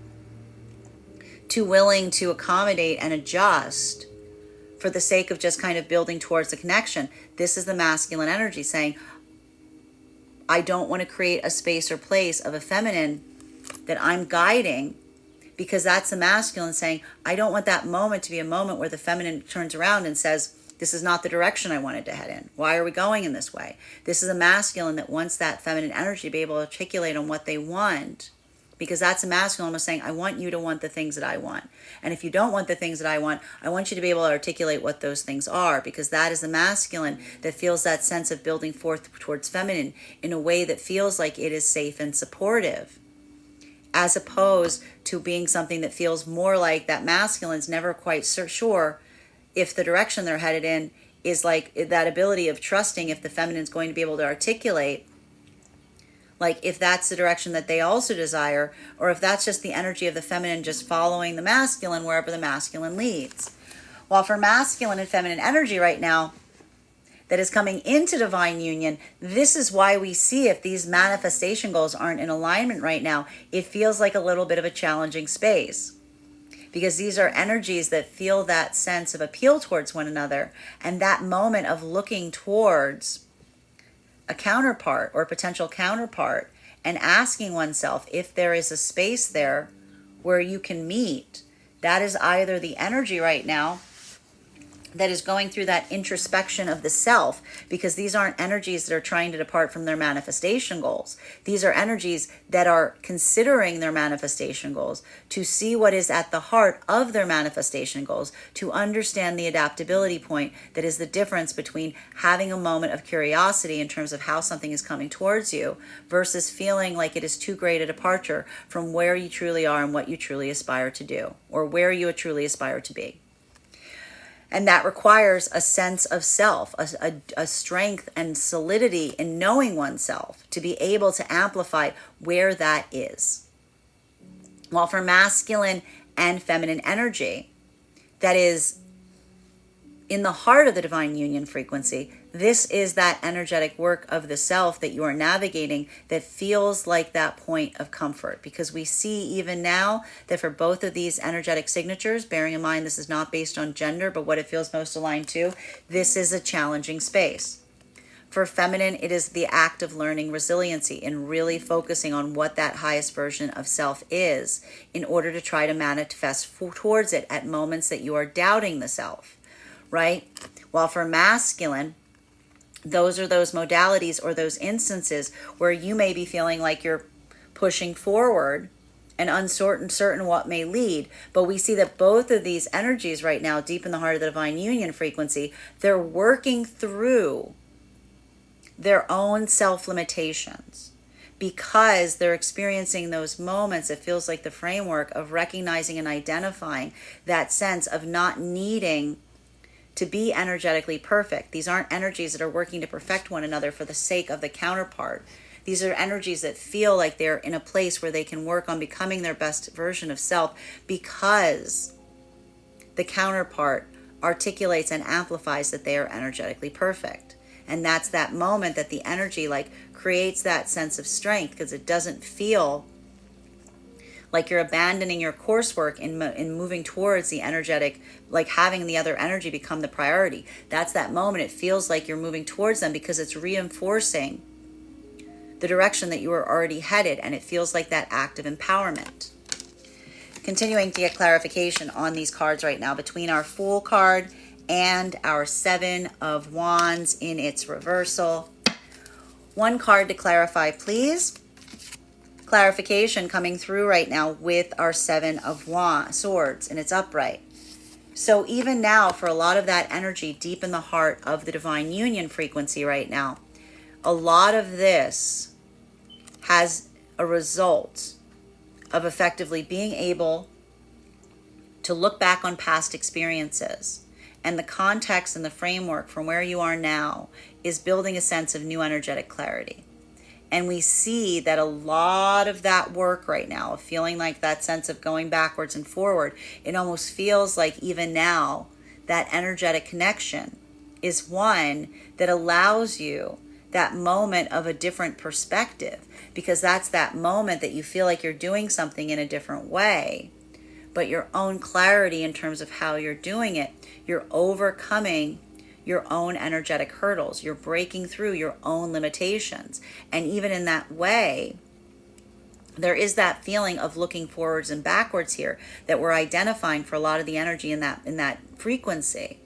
too willing to accommodate and adjust for the sake of just kind of building towards the connection, this is the masculine energy saying, I don't want to create a space or place of a feminine that I'm guiding, because that's the masculine saying, I don't want that moment to be a moment where the feminine turns around and says, this is not the direction I wanted to head in. Why are we going in this way? This is a masculine that wants that feminine energy to be able to articulate on what they want, because that's a masculine almost saying, I want you to want the things that I want. And if you don't want the things that I want you to be able to articulate what those things are, because that is the masculine that feels that sense of building forth towards feminine in a way that feels like it is safe and supportive, as opposed to being something that feels more like that masculine's never quite sure if the direction they're headed in is like that ability of trusting if the feminine's going to be able to articulate, like if that's the direction that they also desire, or if that's just the energy of the feminine just following the masculine wherever the masculine leads. While for masculine and feminine energy right now, that is coming into divine union, this is why we see if these manifestation goals aren't in alignment right now, it feels like a little bit of a challenging space. Because these are energies that feel that sense of appeal towards one another, and that moment of looking towards a counterpart or potential counterpart and asking oneself if there is a space there where you can meet. That is either the energy right now that is going through that introspection of the self, because these aren't energies that are trying to depart from their manifestation goals. These are energies that are considering their manifestation goals to see what is at the heart of their manifestation goals, to understand the adaptability point that is the difference between having a moment of curiosity in terms of how something is coming towards you versus feeling like it is too great a departure from where you truly are and what you truly aspire to do, or where you truly aspire to be. And that requires a sense of self, a strength and solidity in knowing oneself to be able to amplify where that is. While for masculine and feminine energy, that is in the heart of the divine union frequency, this is that energetic work of the self that you are navigating that feels like that point of comfort. Because we see even now that for both of these energetic signatures, bearing in mind this is not based on gender, but what it feels most aligned to, this is a challenging space. For feminine, it is the act of learning resiliency and really focusing on what that highest version of self is in order to try to manifest towards it at moments that you are doubting the self. Right? While for masculine, those are those modalities or those instances where you may be feeling like you're pushing forward and uncertain what may lead. But we see that both of these energies right now, deep in the heart of the divine union frequency, they're working through their own self-limitations, because they're experiencing those moments. It feels like the framework of recognizing and identifying that sense of not needing to be energetically perfect. These aren't energies that are working to perfect one another for the sake of the counterpart. These are energies that feel like they're in a place where they can work on becoming their best version of self because the counterpart articulates and amplifies that they are energetically perfect. And that's that moment that the energy like creates that sense of strength, because it doesn't feel like you're abandoning your coursework in moving towards the energetic, like having the other energy become the priority. That's that moment. It feels like you're moving towards them because it's reinforcing the direction that you were already headed, and it feels like that act of empowerment. Continuing to get clarification on these cards right now between our Fool card and our Seven of Wands in its reversal. One card to clarify, please. Clarification coming through right now with our Seven of Swords and it's upright. So even now, for a lot of that energy deep in the heart of the divine union frequency right now, a lot of this has a result of effectively being able to look back on past experiences, and the context and the framework from where you are now is building a sense of new energetic clarity. And we see that a lot of that work right now, of feeling like that sense of going backwards and forward, it almost feels like even now that energetic connection is one that allows you that moment of a different perspective, because that's that moment that you feel like you're doing something in a different way, but your own clarity in terms of how you're doing it, you're overcoming your own energetic hurdles, you're breaking through your own limitations. And even in that way, there is that feeling of looking forwards and backwards here that we're identifying for a lot of the energy in that frequency.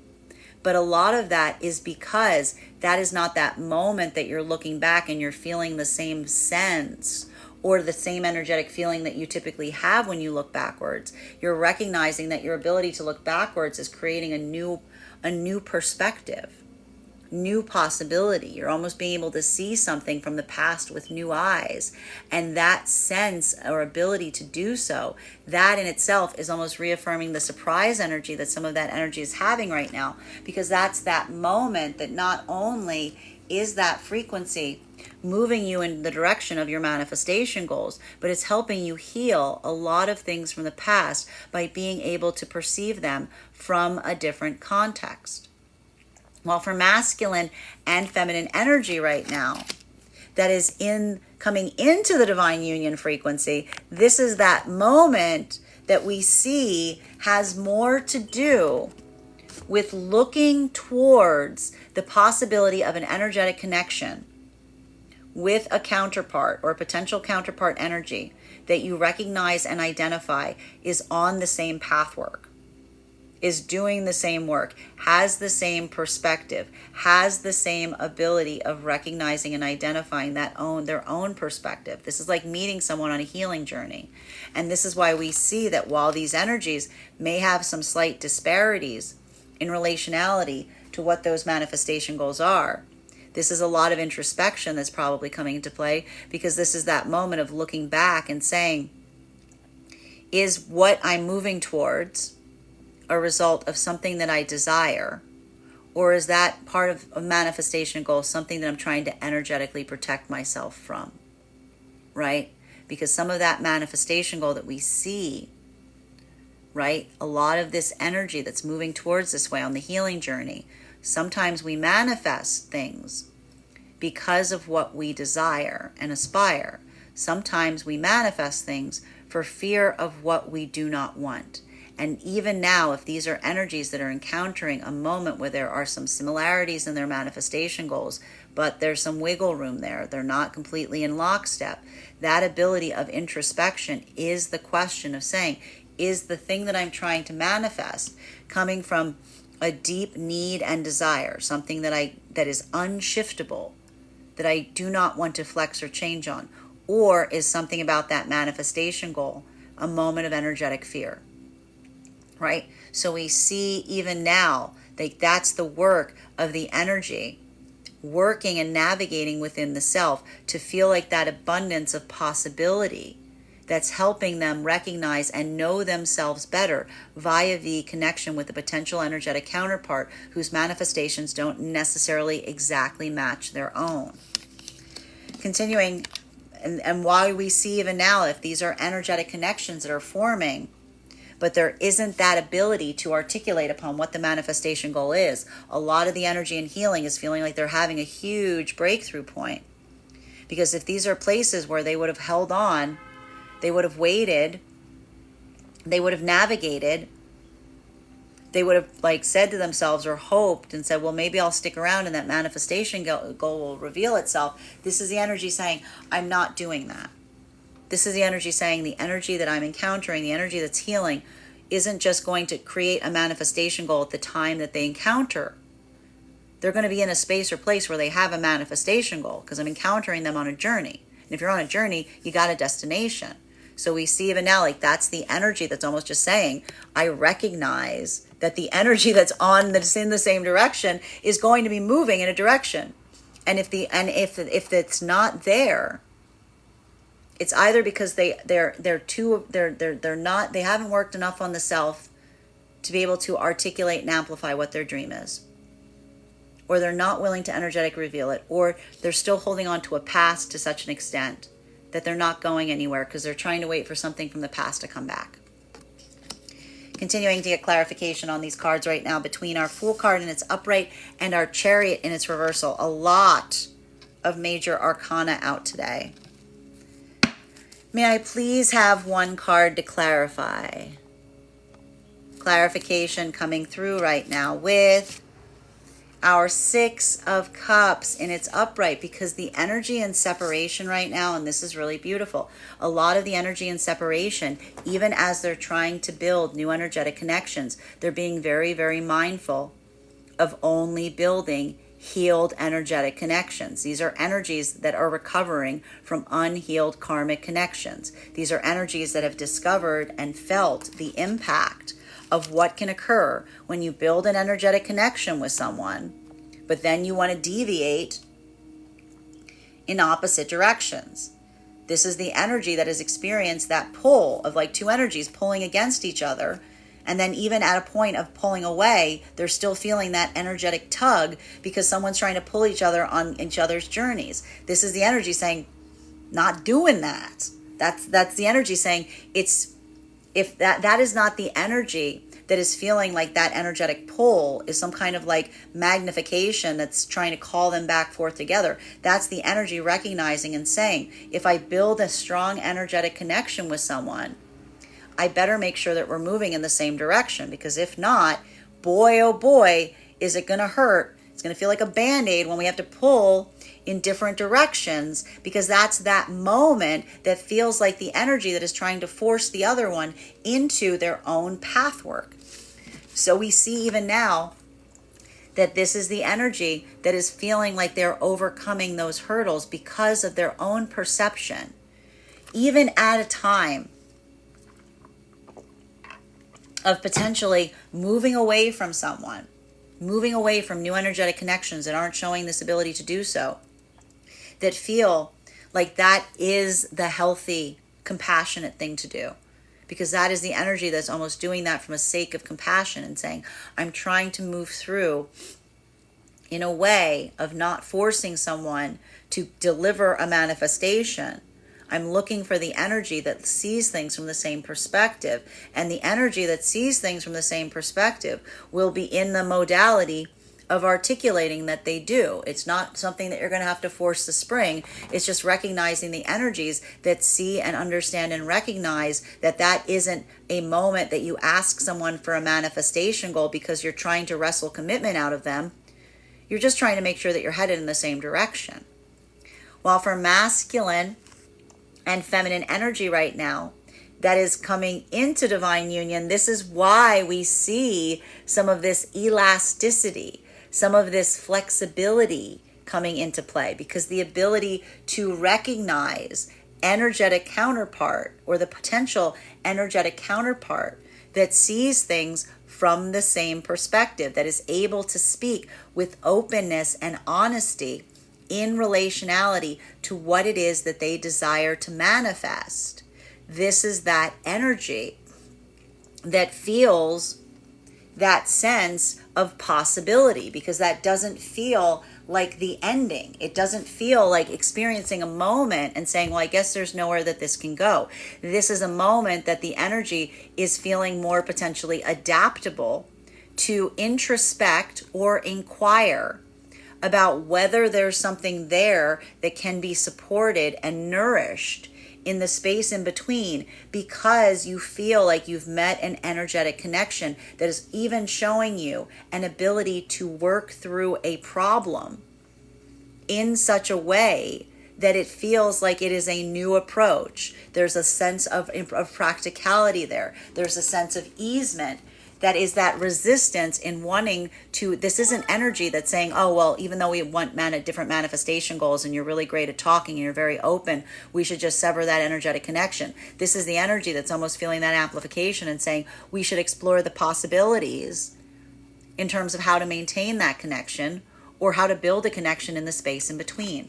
But a lot of that is because that is not that moment that you're looking back and you're feeling the same sense or the same energetic feeling that you typically have when you look backwards. You're recognizing that your ability to look backwards is creating a new perspective, new possibility. You're almost being able to see something from the past with new eyes. And that sense or ability to do so, that in itself is almost reaffirming the surprise energy that some of that energy is having right now, because that's that moment that not only is that frequency moving you in the direction of your manifestation goals, but it's helping you heal a lot of things from the past by being able to perceive them from a different context. While for masculine and feminine energy right now, that is coming into the divine union frequency, this is that moment that we see has more to do with looking towards the possibility of an energetic connection with a counterpart or a potential counterpart energy that you recognize and identify is on the same pathwork, is doing the same work, has the same perspective, has the same ability of recognizing and identifying their own perspective. This is like meeting someone on a healing journey. And this is why we see that while these energies may have some slight disparities in relationality to what those manifestation goals are, this is a lot of introspection that's probably coming into play, because this is that moment of looking back and saying, is what I'm moving towards a result of something that I desire, or is that part of a manifestation goal, something that I'm trying to energetically protect myself from, right? Because some of that manifestation goal that we see, right, a lot of this energy that's moving towards this way on the healing journey, sometimes we manifest things because of what we desire and aspire. Sometimes we manifest things for fear of what we do not want. And even now, if these are energies that are encountering a moment where there are some similarities in their manifestation goals, but there's some wiggle room there, they're not completely in lockstep, that ability of introspection is the question of saying, is the thing that I'm trying to manifest coming from a deep need and desire, something that is unshiftable, that I do not want to flex or change on, or is something about that manifestation goal a moment of energetic fear, right? So we see even now that that's the work of the energy working and navigating within the self to feel like that abundance of possibility that's helping them recognize and know themselves better via the connection with a potential energetic counterpart whose manifestations don't necessarily exactly match their own. Continuing, and why we see even now, if these are energetic connections that are forming, but there isn't that ability to articulate upon what the manifestation goal is. A lot of the energy in healing is feeling like they're having a huge breakthrough point. Because if these are places where they would have held on, they would have waited, they would have navigated, they would have like said to themselves or hoped and said, well, maybe I'll stick around and that manifestation goal will reveal itself. This is the energy saying, I'm not doing that. This is the energy saying the energy that I'm encountering, the energy that's healing, isn't just going to create a manifestation goal at the time that they encounter. They're going to be in a space or place where they have a manifestation goal because I'm encountering them on a journey. And if you're on a journey, you got a destination. So we see even now, like that's the energy that's almost just saying, I recognize that the energy that's in the same direction is going to be moving in a direction. And if it's not there, it's either because they haven't worked enough on the self to be able to articulate and amplify what their dream is, or they're not willing to energetically reveal it, or they're still holding on to a past to such an extent that they're not going anywhere because they're trying to wait for something from the past to come back. Continuing to get clarification on these cards right now between our Fool card in its upright and our Chariot in its reversal. A lot of major arcana out today. May I please have one card to clarify? Clarification coming through right now with our Six of Cups in its upright, because the energy in separation right now, and this is really beautiful, a lot of the energy in separation, even as they're trying to build new energetic connections, they're being very, very mindful of only building healed energetic connections. These are energies that are recovering from unhealed karmic connections. These are energies that have discovered and felt the impact of what can occur when you build an energetic connection with someone, but then you want to deviate in opposite directions. This is the energy that has experienced that pull of like two energies pulling against each other. And then even at a point of pulling away, they're still feeling that energetic tug because someone's trying to pull each other on each other's journeys. This is the energy saying, not doing that. That's the energy saying, if that is not the energy that is feeling like that energetic pull is some kind of like magnification that's trying to call them back forth together. That's the energy recognizing and saying, if I build a strong energetic connection with someone, I better make sure that we're moving in the same direction, because if not, boy, oh boy, is it going to hurt. It's going to feel like a Band-Aid when we have to pull in different directions, because that's that moment that feels like the energy that is trying to force the other one into their own pathwork. So we see even now that this is the energy that is feeling like they're overcoming those hurdles because of their own perception, even at a time of potentially moving away from someone, moving away from new energetic connections that aren't showing this ability to do so, that feel like that is the healthy, compassionate thing to do. Because that is the energy that's almost doing that from a sake of compassion and saying, I'm trying to move through in a way of not forcing someone to deliver a manifestation. I'm looking for the energy that sees things from the same perspective. And the energy that sees things from the same perspective will be in the modality of articulating that they do. It's not something that you're going to have to force the spring. It's just recognizing the energies that see and understand and recognize that that isn't a moment that you ask someone for a manifestation goal because you're trying to wrestle commitment out of them. You're just trying to make sure that you're headed in the same direction. While for masculine and feminine energy right now that is coming into divine union, this is why we see some of this elasticity, some of this flexibility coming into play, because the ability to recognize energetic counterpart or the potential energetic counterpart that sees things from the same perspective, that is able to speak with openness and honesty in relationality to what it is that they desire to manifest. This is that energy that feels that sense of possibility, because that doesn't feel like the ending. It doesn't feel like experiencing a moment and saying, well, I guess there's nowhere that this can go. This is a moment that the energy is feeling more potentially adaptable to introspect or inquire about whether there's something there that can be supported and nourished in the space in between, because you feel like you've met an energetic connection that is even showing you an ability to work through a problem in such a way that it feels like it is a new approach. There's a sense of practicality there. There's a sense of easement. That is that resistance in wanting to, this isn't energy that's saying, oh, well, even though we want different manifestation goals and you're really great at talking and you're very open, we should just sever that energetic connection. This is the energy that's almost feeling that amplification and saying we should explore the possibilities in terms of how to maintain that connection or how to build a connection in the space in between.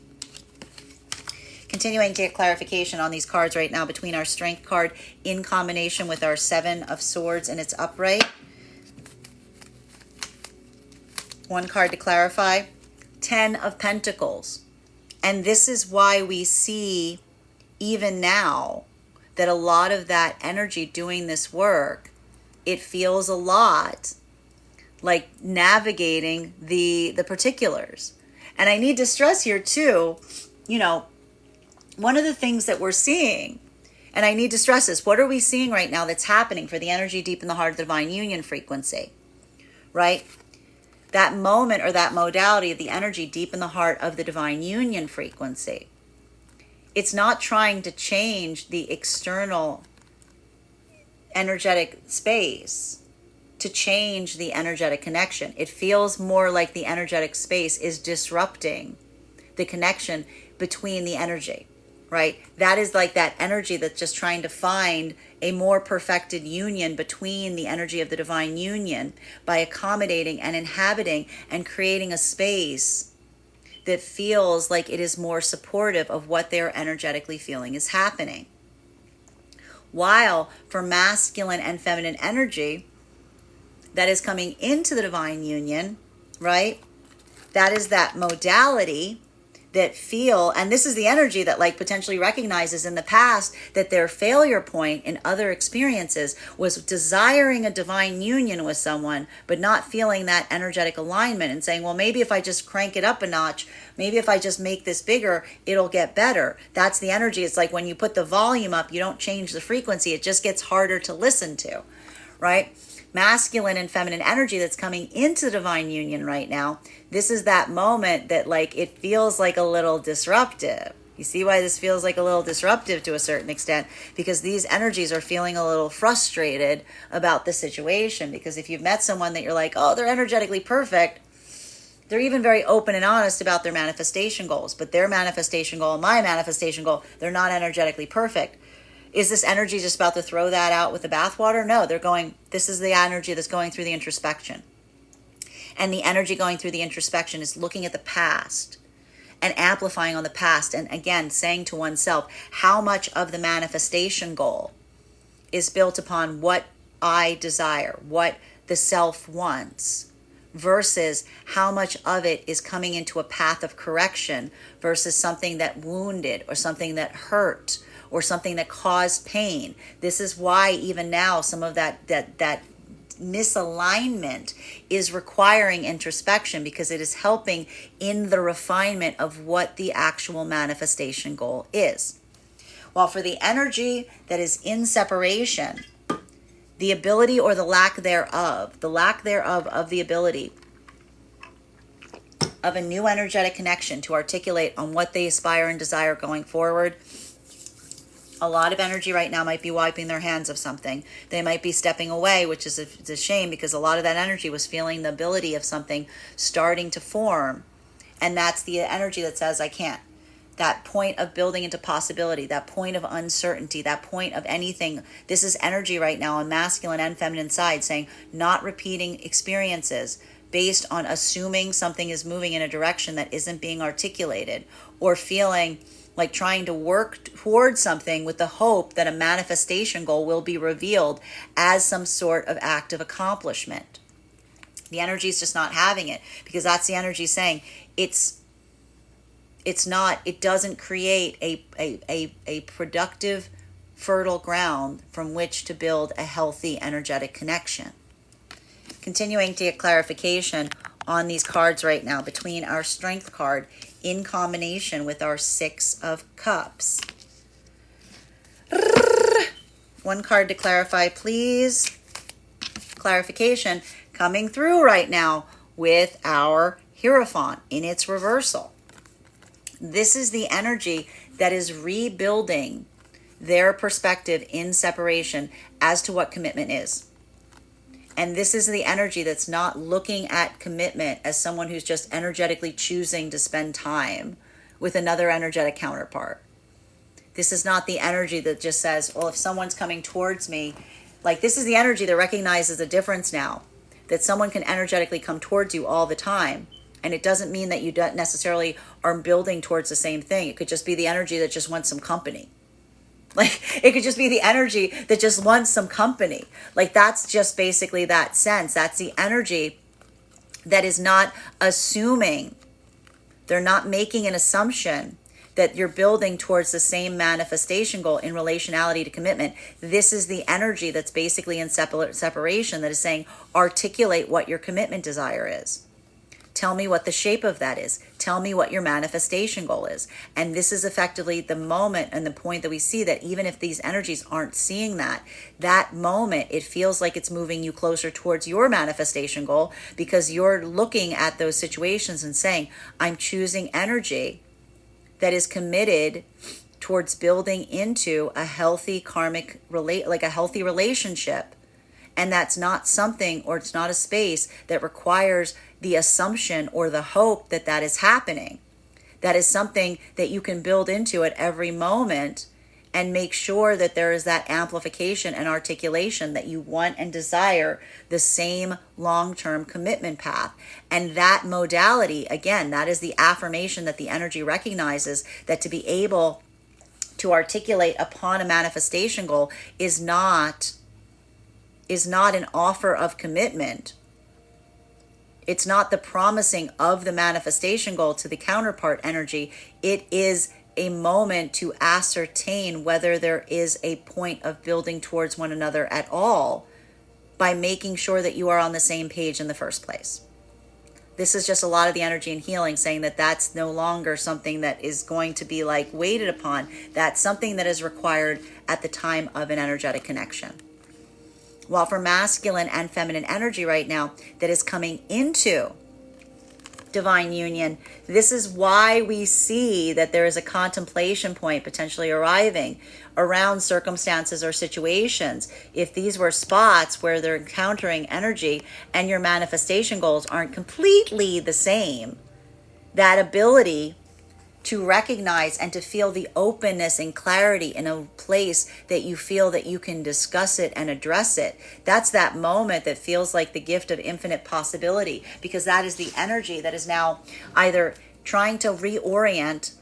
Continuing to get clarification on these cards right now between our Strength card in combination with our Seven of Swords and its upright. One card to clarify, 10 of Pentacles. And this is why we see even now that a lot of that energy doing this work, it feels a lot like navigating the particulars. And I need to stress here too, one of the things that we're seeing, and I need to stress this, what are we seeing right now that's happening for the energy deep in the heart of the divine union frequency, right? That moment or that modality of the energy deep in the heart of the divine union frequency. It's not trying to change the external energetic space to change the energetic connection. It feels more like the energetic space is disrupting the connection between the energy. Right? That is like that energy that's just trying to find a more perfected union between the energy of the divine union by accommodating and inhabiting and creating a space that feels like it is more supportive of what they're energetically feeling is happening. While for masculine and feminine energy that is coming into the divine union, right? That is that modality that feel, and this is the energy that like potentially recognizes in the past that their failure point in other experiences was desiring a divine union with someone, but not feeling that energetic alignment and saying, well, maybe if I just crank it up a notch, maybe if I just make this bigger, it'll get better. That's the energy. It's like when you put the volume up, you don't change the frequency. It just gets harder to listen to, right? Masculine and feminine energy that's coming into the divine union right now, this is that moment that like it feels like a little disruptive. You see why this feels like a little disruptive to a certain extent? Because these energies are feeling a little frustrated about the situation. Because if you've met someone that you're like, oh, they're energetically perfect, they're even very open and honest about their manifestation goals. But their manifestation goal and my manifestation goal, they're not energetically perfect. Is this energy just about to throw that out with the bathwater? No, they're going, this is the energy that's going through the introspection. And the energy going through the introspection is looking at the past and amplifying on the past. And again, saying to oneself, how much of the manifestation goal is built upon what I desire, what the self wants, versus how much of it is coming into a path of correction versus something that wounded or something that hurt or something that caused pain. This is why even now some of that misalignment is requiring introspection, because it is helping in the refinement of what the actual manifestation goal is. While for the energy that is in separation, the ability or the lack thereof of the ability of a new energetic connection to articulate on what they aspire and desire going forward. A lot of energy right now might be wiping their hands of something. They might be stepping away, which is a shame, because a lot of that energy was feeling the ability of something starting to form. And that's the energy that says, I can't. That point of building into possibility, that point of uncertainty, that point of anything. This is energy right now on masculine and feminine side saying, not repeating experiences based on assuming something is moving in a direction that isn't being articulated, or feeling like trying to work towards something with the hope that a manifestation goal will be revealed as some sort of act of accomplishment. The energy is just not having it, because that's the energy saying it's not, it doesn't create a productive, fertile ground from which to build a healthy energetic connection. Continuing to get clarification on these cards right now between our Strength card in combination with our Six of Cups. One card to clarify, please. Clarification coming through right now with our Hierophant in its reversal. This is the energy that is rebuilding their perspective in separation as to what commitment is. And this is the energy that's not looking at commitment as someone who's just energetically choosing to spend time with another energetic counterpart. This is not the energy that just says, well, if someone's coming towards me, like, this is the energy that recognizes the difference now, that someone can energetically come towards you all the time. And it doesn't mean that you don't necessarily are building towards the same thing. It could just be the energy that just wants some company. Like, it could just be the energy that just wants some company. Like, that's just basically that sense. That's the energy that is not assuming. They're not making an assumption that you're building towards the same manifestation goal in relationality to commitment. This is the energy that's basically in separation, that is saying, articulate what your commitment desire is. Tell me what the shape of that is. Tell me what your manifestation goal is. And this is effectively the moment and the point that we see that even if these energies aren't seeing that moment, it feels like it's moving you closer towards your manifestation goal, because you're looking at those situations and saying, I'm choosing energy that is committed towards building into a healthy karmic a healthy relationship. And that's not something, or it's not a space that requires the assumption or the hope that that is happening. That is something that you can build into at every moment and make sure that there is that amplification and articulation that you want and desire the same long-term commitment path. And that modality, again, that is the affirmation that the energy recognizes, that to be able to articulate upon a manifestation goal is not an offer of commitment. It's not the promising of the manifestation goal to the counterpart energy. It is a moment to ascertain whether there is a point of building towards one another at all, by making sure that you are on the same page in the first place. This is just a lot of the energy and healing saying that that's no longer something that is going to be like waited upon. That's something that is required at the time of an energetic connection. While for masculine and feminine energy right now that is coming into divine union, this is why we see that there is a contemplation point potentially arriving around circumstances or situations. If these were spots where they're encountering energy and your manifestation goals aren't completely the same, that ability to recognize and to feel the openness and clarity in a place that you feel that you can discuss it and address it. That's that moment that feels like the gift of infinite possibility, because that is the energy that is now either trying to reorient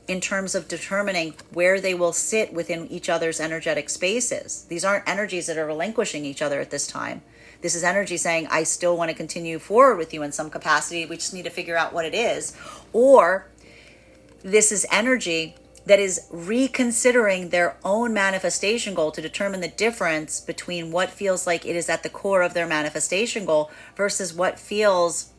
in terms of determining where they will sit within each other's energetic spaces. These aren't energies that are relinquishing each other at this time. This is energy saying, I still want to continue forward with you in some capacity. We just need to figure out what it is. Or this is energy that is reconsidering their own manifestation goal to determine the difference between what feels like it is at the core of their manifestation goal versus what feels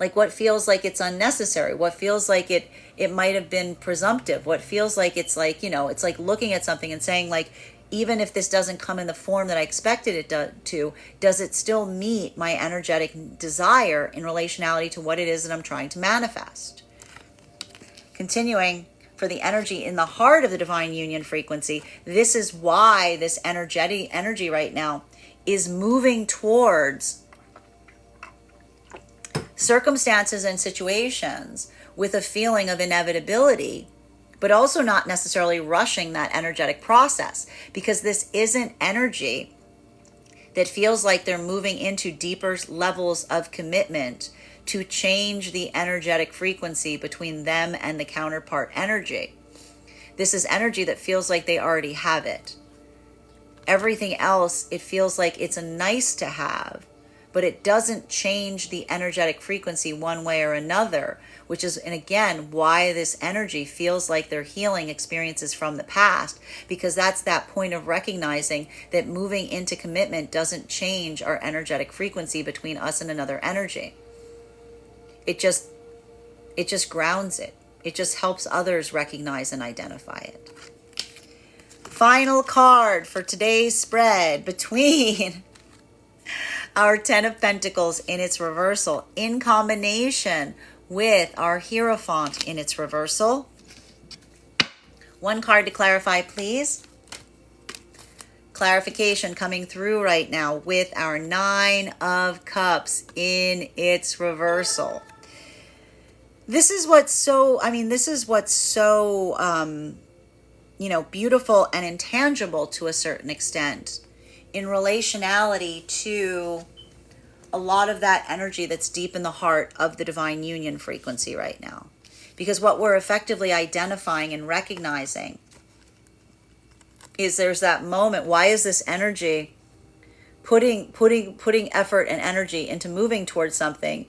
like it's unnecessary, what feels like it might have been presumptive, what feels like it's like, it's like looking at something and saying, like, even if this doesn't come in the form that I expected it to, does it still meet my energetic desire in relationality to what it is that I'm trying to manifest? Continuing for the energy in the heart of the divine union frequency, this is why this energy right now is moving towards circumstances and situations with a feeling of inevitability, but also not necessarily rushing that energetic process, because this isn't energy that feels like they're moving into deeper levels of commitment to change the energetic frequency between them and the counterpart energy. This is energy that feels like they already have it. Everything else, it feels like it's a nice to have, but it doesn't change the energetic frequency one way or another, which is, and again, why this energy feels like they're healing experiences from the past, because that's that point of recognizing that moving into commitment doesn't change our energetic frequency between us and another energy. It just grounds it. It just helps others recognize and identify it. Final card for today's spread between our Ten of Pentacles in its reversal in combination with our Hierophant in its reversal. One card to clarify, please. Clarification coming through right now with our Nine of Cups in its reversal. This is what's so, beautiful and intangible to a certain extent in relationality to a lot of that energy that's deep in the heart of the divine union frequency right now. Because what we're effectively identifying and recognizing is there's that moment. Why is this energy putting effort and energy into moving towards something?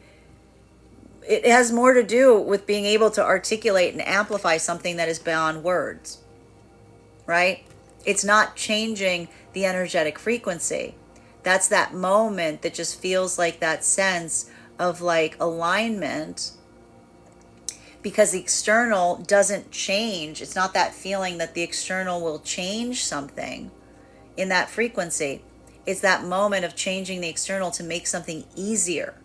It has more to do with being able to articulate and amplify something that is beyond words, right? It's not changing the energetic frequency. That's that moment that just feels like that sense of like alignment, because the external doesn't change. It's not that feeling that the external will change something in that frequency. It's that moment of changing the external to make something easier,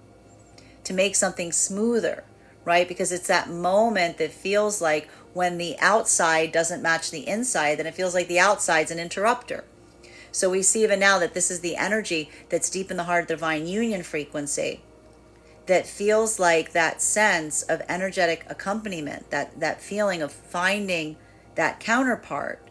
to make something smoother, right? Because it's that moment that feels like when the outside doesn't match the inside, then it feels like the outside's an interrupter. So we see even now that this is the energy that's deep in the heart of the divine union frequency that feels like that sense of energetic accompaniment, that feeling of finding that counterpart.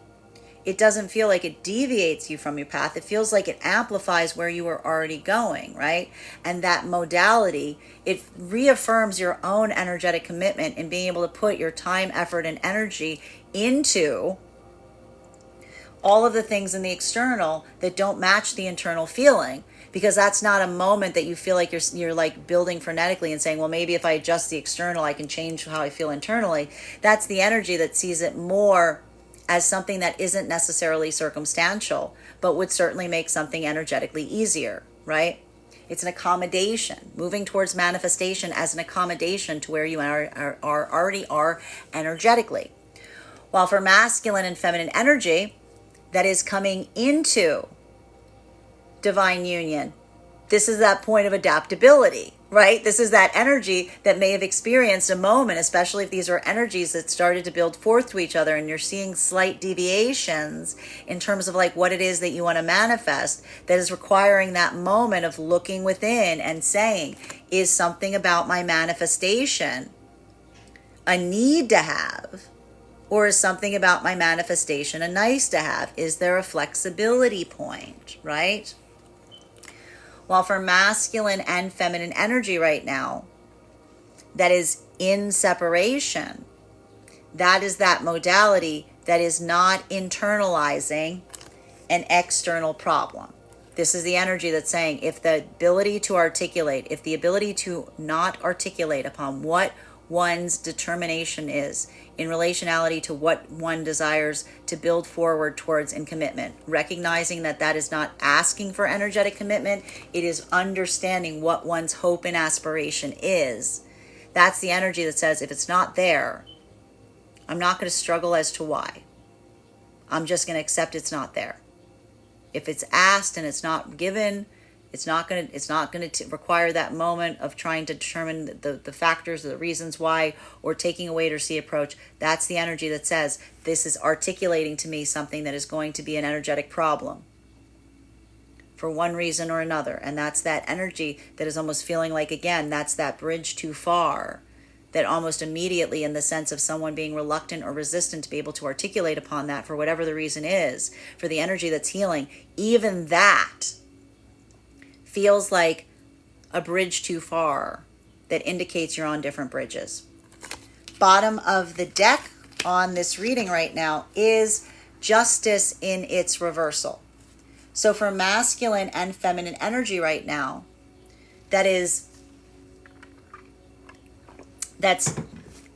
It doesn't feel like it deviates you from your path. It feels like it amplifies where you were already going, right? And that modality, it reaffirms your own energetic commitment in being able to put your time, effort, and energy into all of the things in the external that don't match the internal feeling. Because that's not a moment that you feel like you're like building frenetically and saying, well, maybe if I adjust the external, I can change how I feel internally. That's the energy that sees it more as something that isn't necessarily circumstantial, but would certainly make something energetically easier, right? It's an accommodation, moving towards manifestation as an accommodation to where you already are energetically. While for masculine and feminine energy that is coming into divine union, this is that point of adaptability, right? This is that energy that may have experienced a moment, especially if these are energies that started to build forth to each other and you're seeing slight deviations in terms of like what it is that you want to manifest, that is requiring that moment of looking within and saying, is something about my manifestation a need to have, or is something about my manifestation a nice to have? Is there a flexibility point, right? While for masculine and feminine energy right now, that is in separation, that is that modality that is not internalizing an external problem. This is the energy that's saying if the ability to articulate, if the ability to not articulate upon what one's determination is in relationality to what one desires to build forward towards in commitment, recognizing that that is not asking for energetic commitment, it is understanding what one's hope and aspiration is. That's the energy that says if it's not there, I'm not going to struggle as to why. I'm just going to accept it's not there. If it's asked and it's not given, it's not going to require that moment of trying to determine the factors, the reasons why, or taking a wait or see approach. That's the energy that says this is articulating to me something that is going to be an energetic problem for one reason or another. And that's that energy that is almost feeling like, again, that's that bridge too far, that almost immediately, in the sense of someone being reluctant or resistant to be able to articulate upon that for whatever the reason is, for the energy that's healing, even that feels like a bridge too far that indicates you're on different bridges. Bottom of the deck on this reading right now is justice in its reversal. So for masculine and feminine energy right now, that's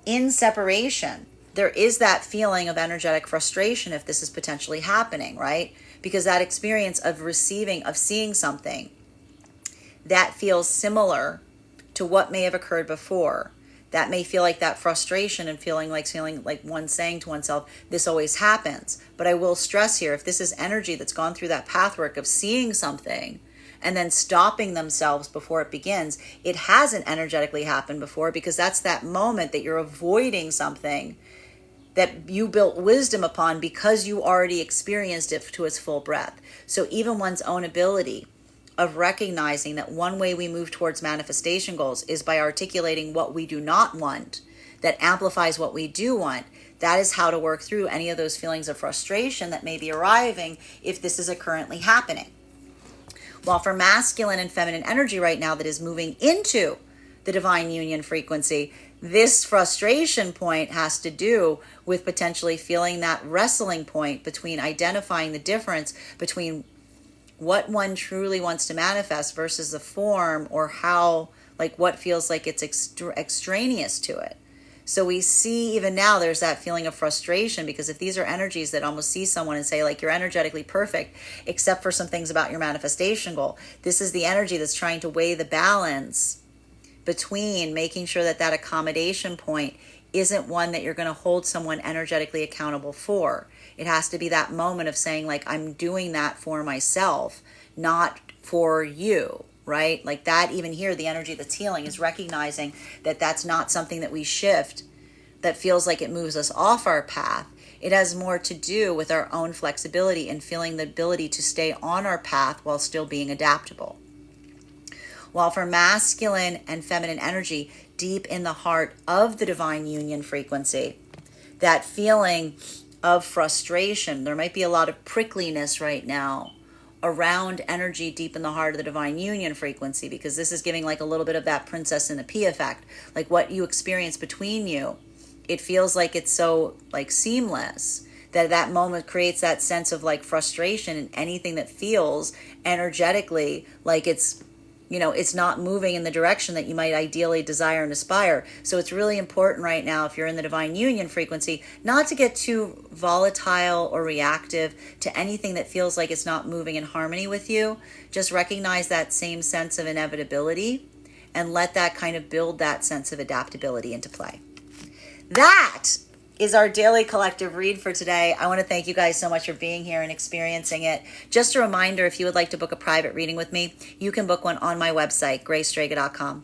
in separation, there is that feeling of energetic frustration if this is potentially happening, right? Because that experience of receiving, of seeing something that feels similar to what may have occurred before, that may feel like that frustration and feeling like one saying to oneself, this always happens. But I will stress here, if this is energy that's gone through that pathwork of seeing something and then stopping themselves before it begins, it hasn't energetically happened before, because that's that moment that you're avoiding something that you built wisdom upon because you already experienced it to its full breadth. So even one's own ability of recognizing that one way we move towards manifestation goals is by articulating what we do not want, that amplifies what we do want. That is how to work through any of those feelings of frustration that may be arriving if this is currently happening. While for masculine and feminine energy right now that is moving into the divine union frequency, this frustration point has to do with potentially feeling that wrestling point between identifying the difference between what one truly wants to manifest versus the form, or how, like what feels like it's extraneous to it. So we see even now there's that feeling of frustration, because if these are energies that almost see someone and say, like, you're energetically perfect except for some things about your manifestation goal, this is the energy that's trying to weigh the balance between making sure that that accommodation point isn't one that you're going to hold someone energetically accountable for. It has to be that moment of saying, like, I'm doing that for myself, not for you, right? Like that, even here, the energy that's healing is recognizing that that's not something that we shift that feels like it moves us off our path. It has more to do with our own flexibility and feeling the ability to stay on our path while still being adaptable. While for masculine and feminine energy, deep in the heart of the divine union frequency, that feeling of frustration, there might be a lot of prickliness right now around energy deep in the heart of the divine union frequency, because this is giving like a little bit of that princess and the pea effect. Like what you experience between you, it feels like it's so like seamless that that moment creates that sense of like frustration, and anything that feels energetically like it's, you know, it's not moving in the direction that you might ideally desire and aspire. So it's really important right now, if you're in the divine union frequency, not to get too volatile or reactive to anything that feels like it's not moving in harmony with you. Just recognize that same sense of inevitability and let that kind of build that sense of adaptability into play. That is our daily collective read for today. I want to thank you guys so much for being here and experiencing it. Just a reminder, if you would like to book a private reading with me, you can book one on my website, graystrega.com.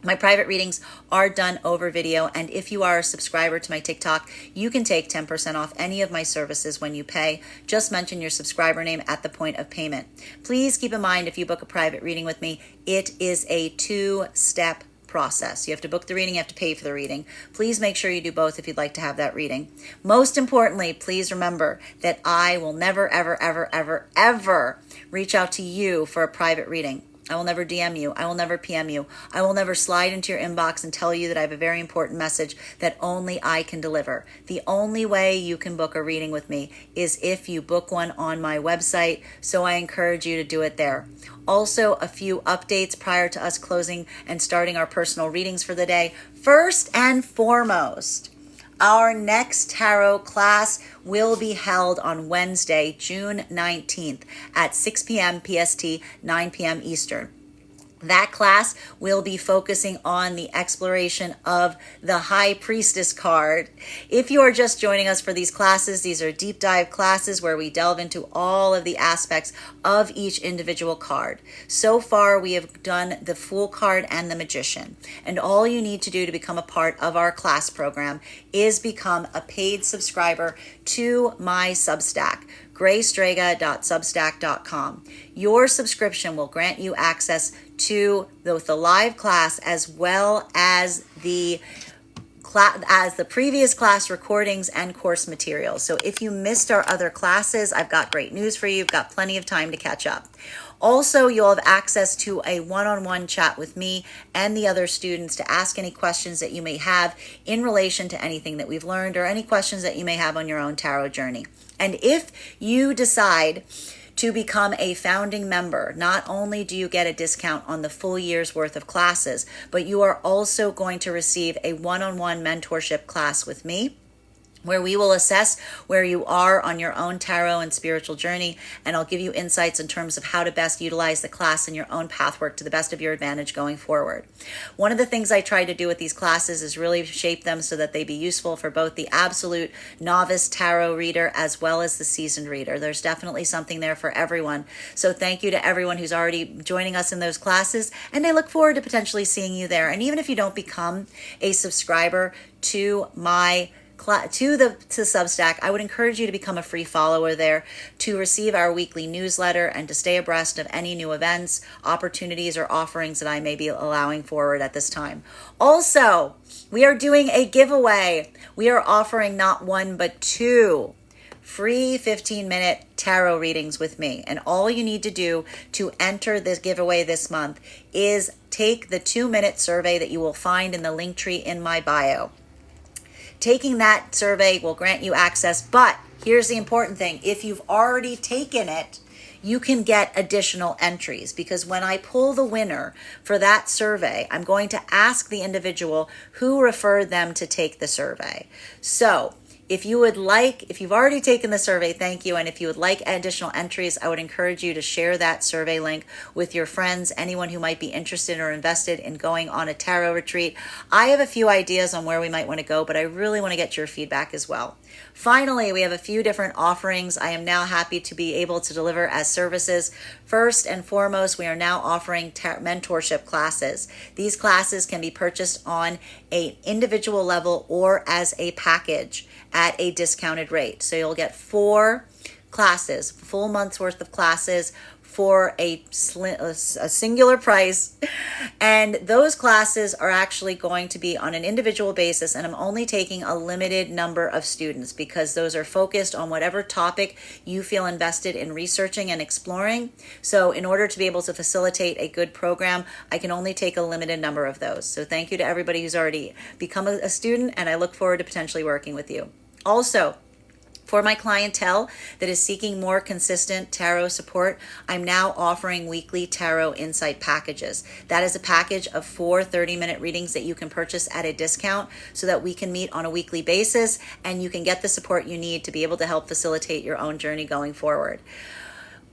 My private readings are done over video, and if you are a subscriber to my TikTok, you can take 10% off any of my services when you pay. Just mention your subscriber name at the point of payment. Please keep in mind, if you book a private reading with me, it is a two-step process. You have to book the reading, you have to pay for the reading. Please make sure you do both if you'd like to have that reading. Most importantly, please remember that I will never, ever, ever, ever, ever reach out to you for a private reading. I will never DM you. I will never PM you. I will never slide into your inbox and tell you that I have a very important message that only I can deliver. The only way you can book a reading with me is if you book one on my website, so I encourage you to do it there. Also, a few updates prior to us closing and starting our personal readings for the day. First and foremost, our next tarot class will be held on Wednesday, June 19th at 6 p.m. PST, 9 p.m. Eastern. That class will be focusing on the exploration of the High Priestess card. If you are just joining us for these classes, these are deep dive classes where we delve into all of the aspects of each individual card. So far, we have done the Fool card and the Magician. And all you need to do to become a part of our class program is become a paid subscriber to my Substack, graystrega.substack.com. Your subscription will grant you access to both the live class as well as the previous class recordings and course materials. So if you missed our other classes, I've got great news for you. You've got plenty of time to catch up. Also, you'll have access to a one-on-one chat with me and the other students to ask any questions that you may have in relation to anything that we've learned, or any questions that you may have on your own tarot journey. And if you decide to become a founding member, not only do you get a discount on the full year's worth of classes, but you are also going to receive a one-on-one mentorship class with me, where we will assess where you are on your own tarot and spiritual journey, and I'll give you insights in terms of how to best utilize the class in your own pathwork to the best of your advantage going forward. One of the things I try to do with these classes is really shape them so that they be useful for both the absolute novice tarot reader as well as the seasoned reader. There's definitely something there for everyone. So thank you to everyone who's already joining us in those classes, and I look forward to potentially seeing you there. And even if you don't become a subscriber to my to Substack, I would encourage you to become a free follower there to receive our weekly newsletter and to stay abreast of any new events, opportunities, or offerings that I may be allowing forward at this time. Also, we are doing a giveaway. We are offering not one, but 2 free 15-minute tarot readings with me. And all you need to do to enter this giveaway this month is take the 2-minute survey that you will find in the link tree in my bio. Taking that survey will grant you access, but here's the important thing. If you've already taken it, you can get additional entries, because when I pull the winner for that survey, I'm going to ask the individual who referred them to take the survey. So if you've already taken the survey, thank you. And if you would like additional entries, I would encourage you to share that survey link with your friends, anyone who might be interested or invested in going on a tarot retreat. I have a few ideas on where we might want to go, but I really want to get your feedback as well. Finally, we have a few different offerings I am now happy to be able to deliver as services. First and foremost, we are now offering mentorship classes. These classes can be purchased on an individual level or as a package at a discounted rate. So you'll get 4 classes, full month's worth of classes for a singular price. And those classes are actually going to be on an individual basis, and I'm only taking a limited number of students because those are focused on whatever topic you feel invested in researching and exploring. So in order to be able to facilitate a good program, I can only take a limited number of those. So thank you to everybody who's already become a student, and I look forward to potentially working with you. Also, for my clientele that is seeking more consistent tarot support, I'm now offering weekly tarot insight packages. That is a package of 4 30-minute readings that you can purchase at a discount so that we can meet on a weekly basis and you can get the support you need to be able to help facilitate your own journey going forward.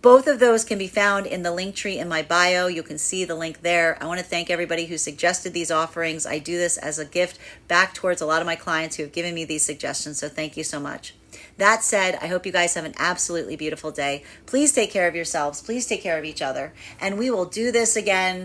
Both of those can be found in the link tree in my bio. You can see the link there. I want to thank everybody who suggested these offerings. I do this as a gift back towards a lot of my clients who have given me these suggestions, so thank you so much. That said, I hope you guys have an absolutely beautiful day. Please take care of yourselves. Please take care of each other. And we will do this again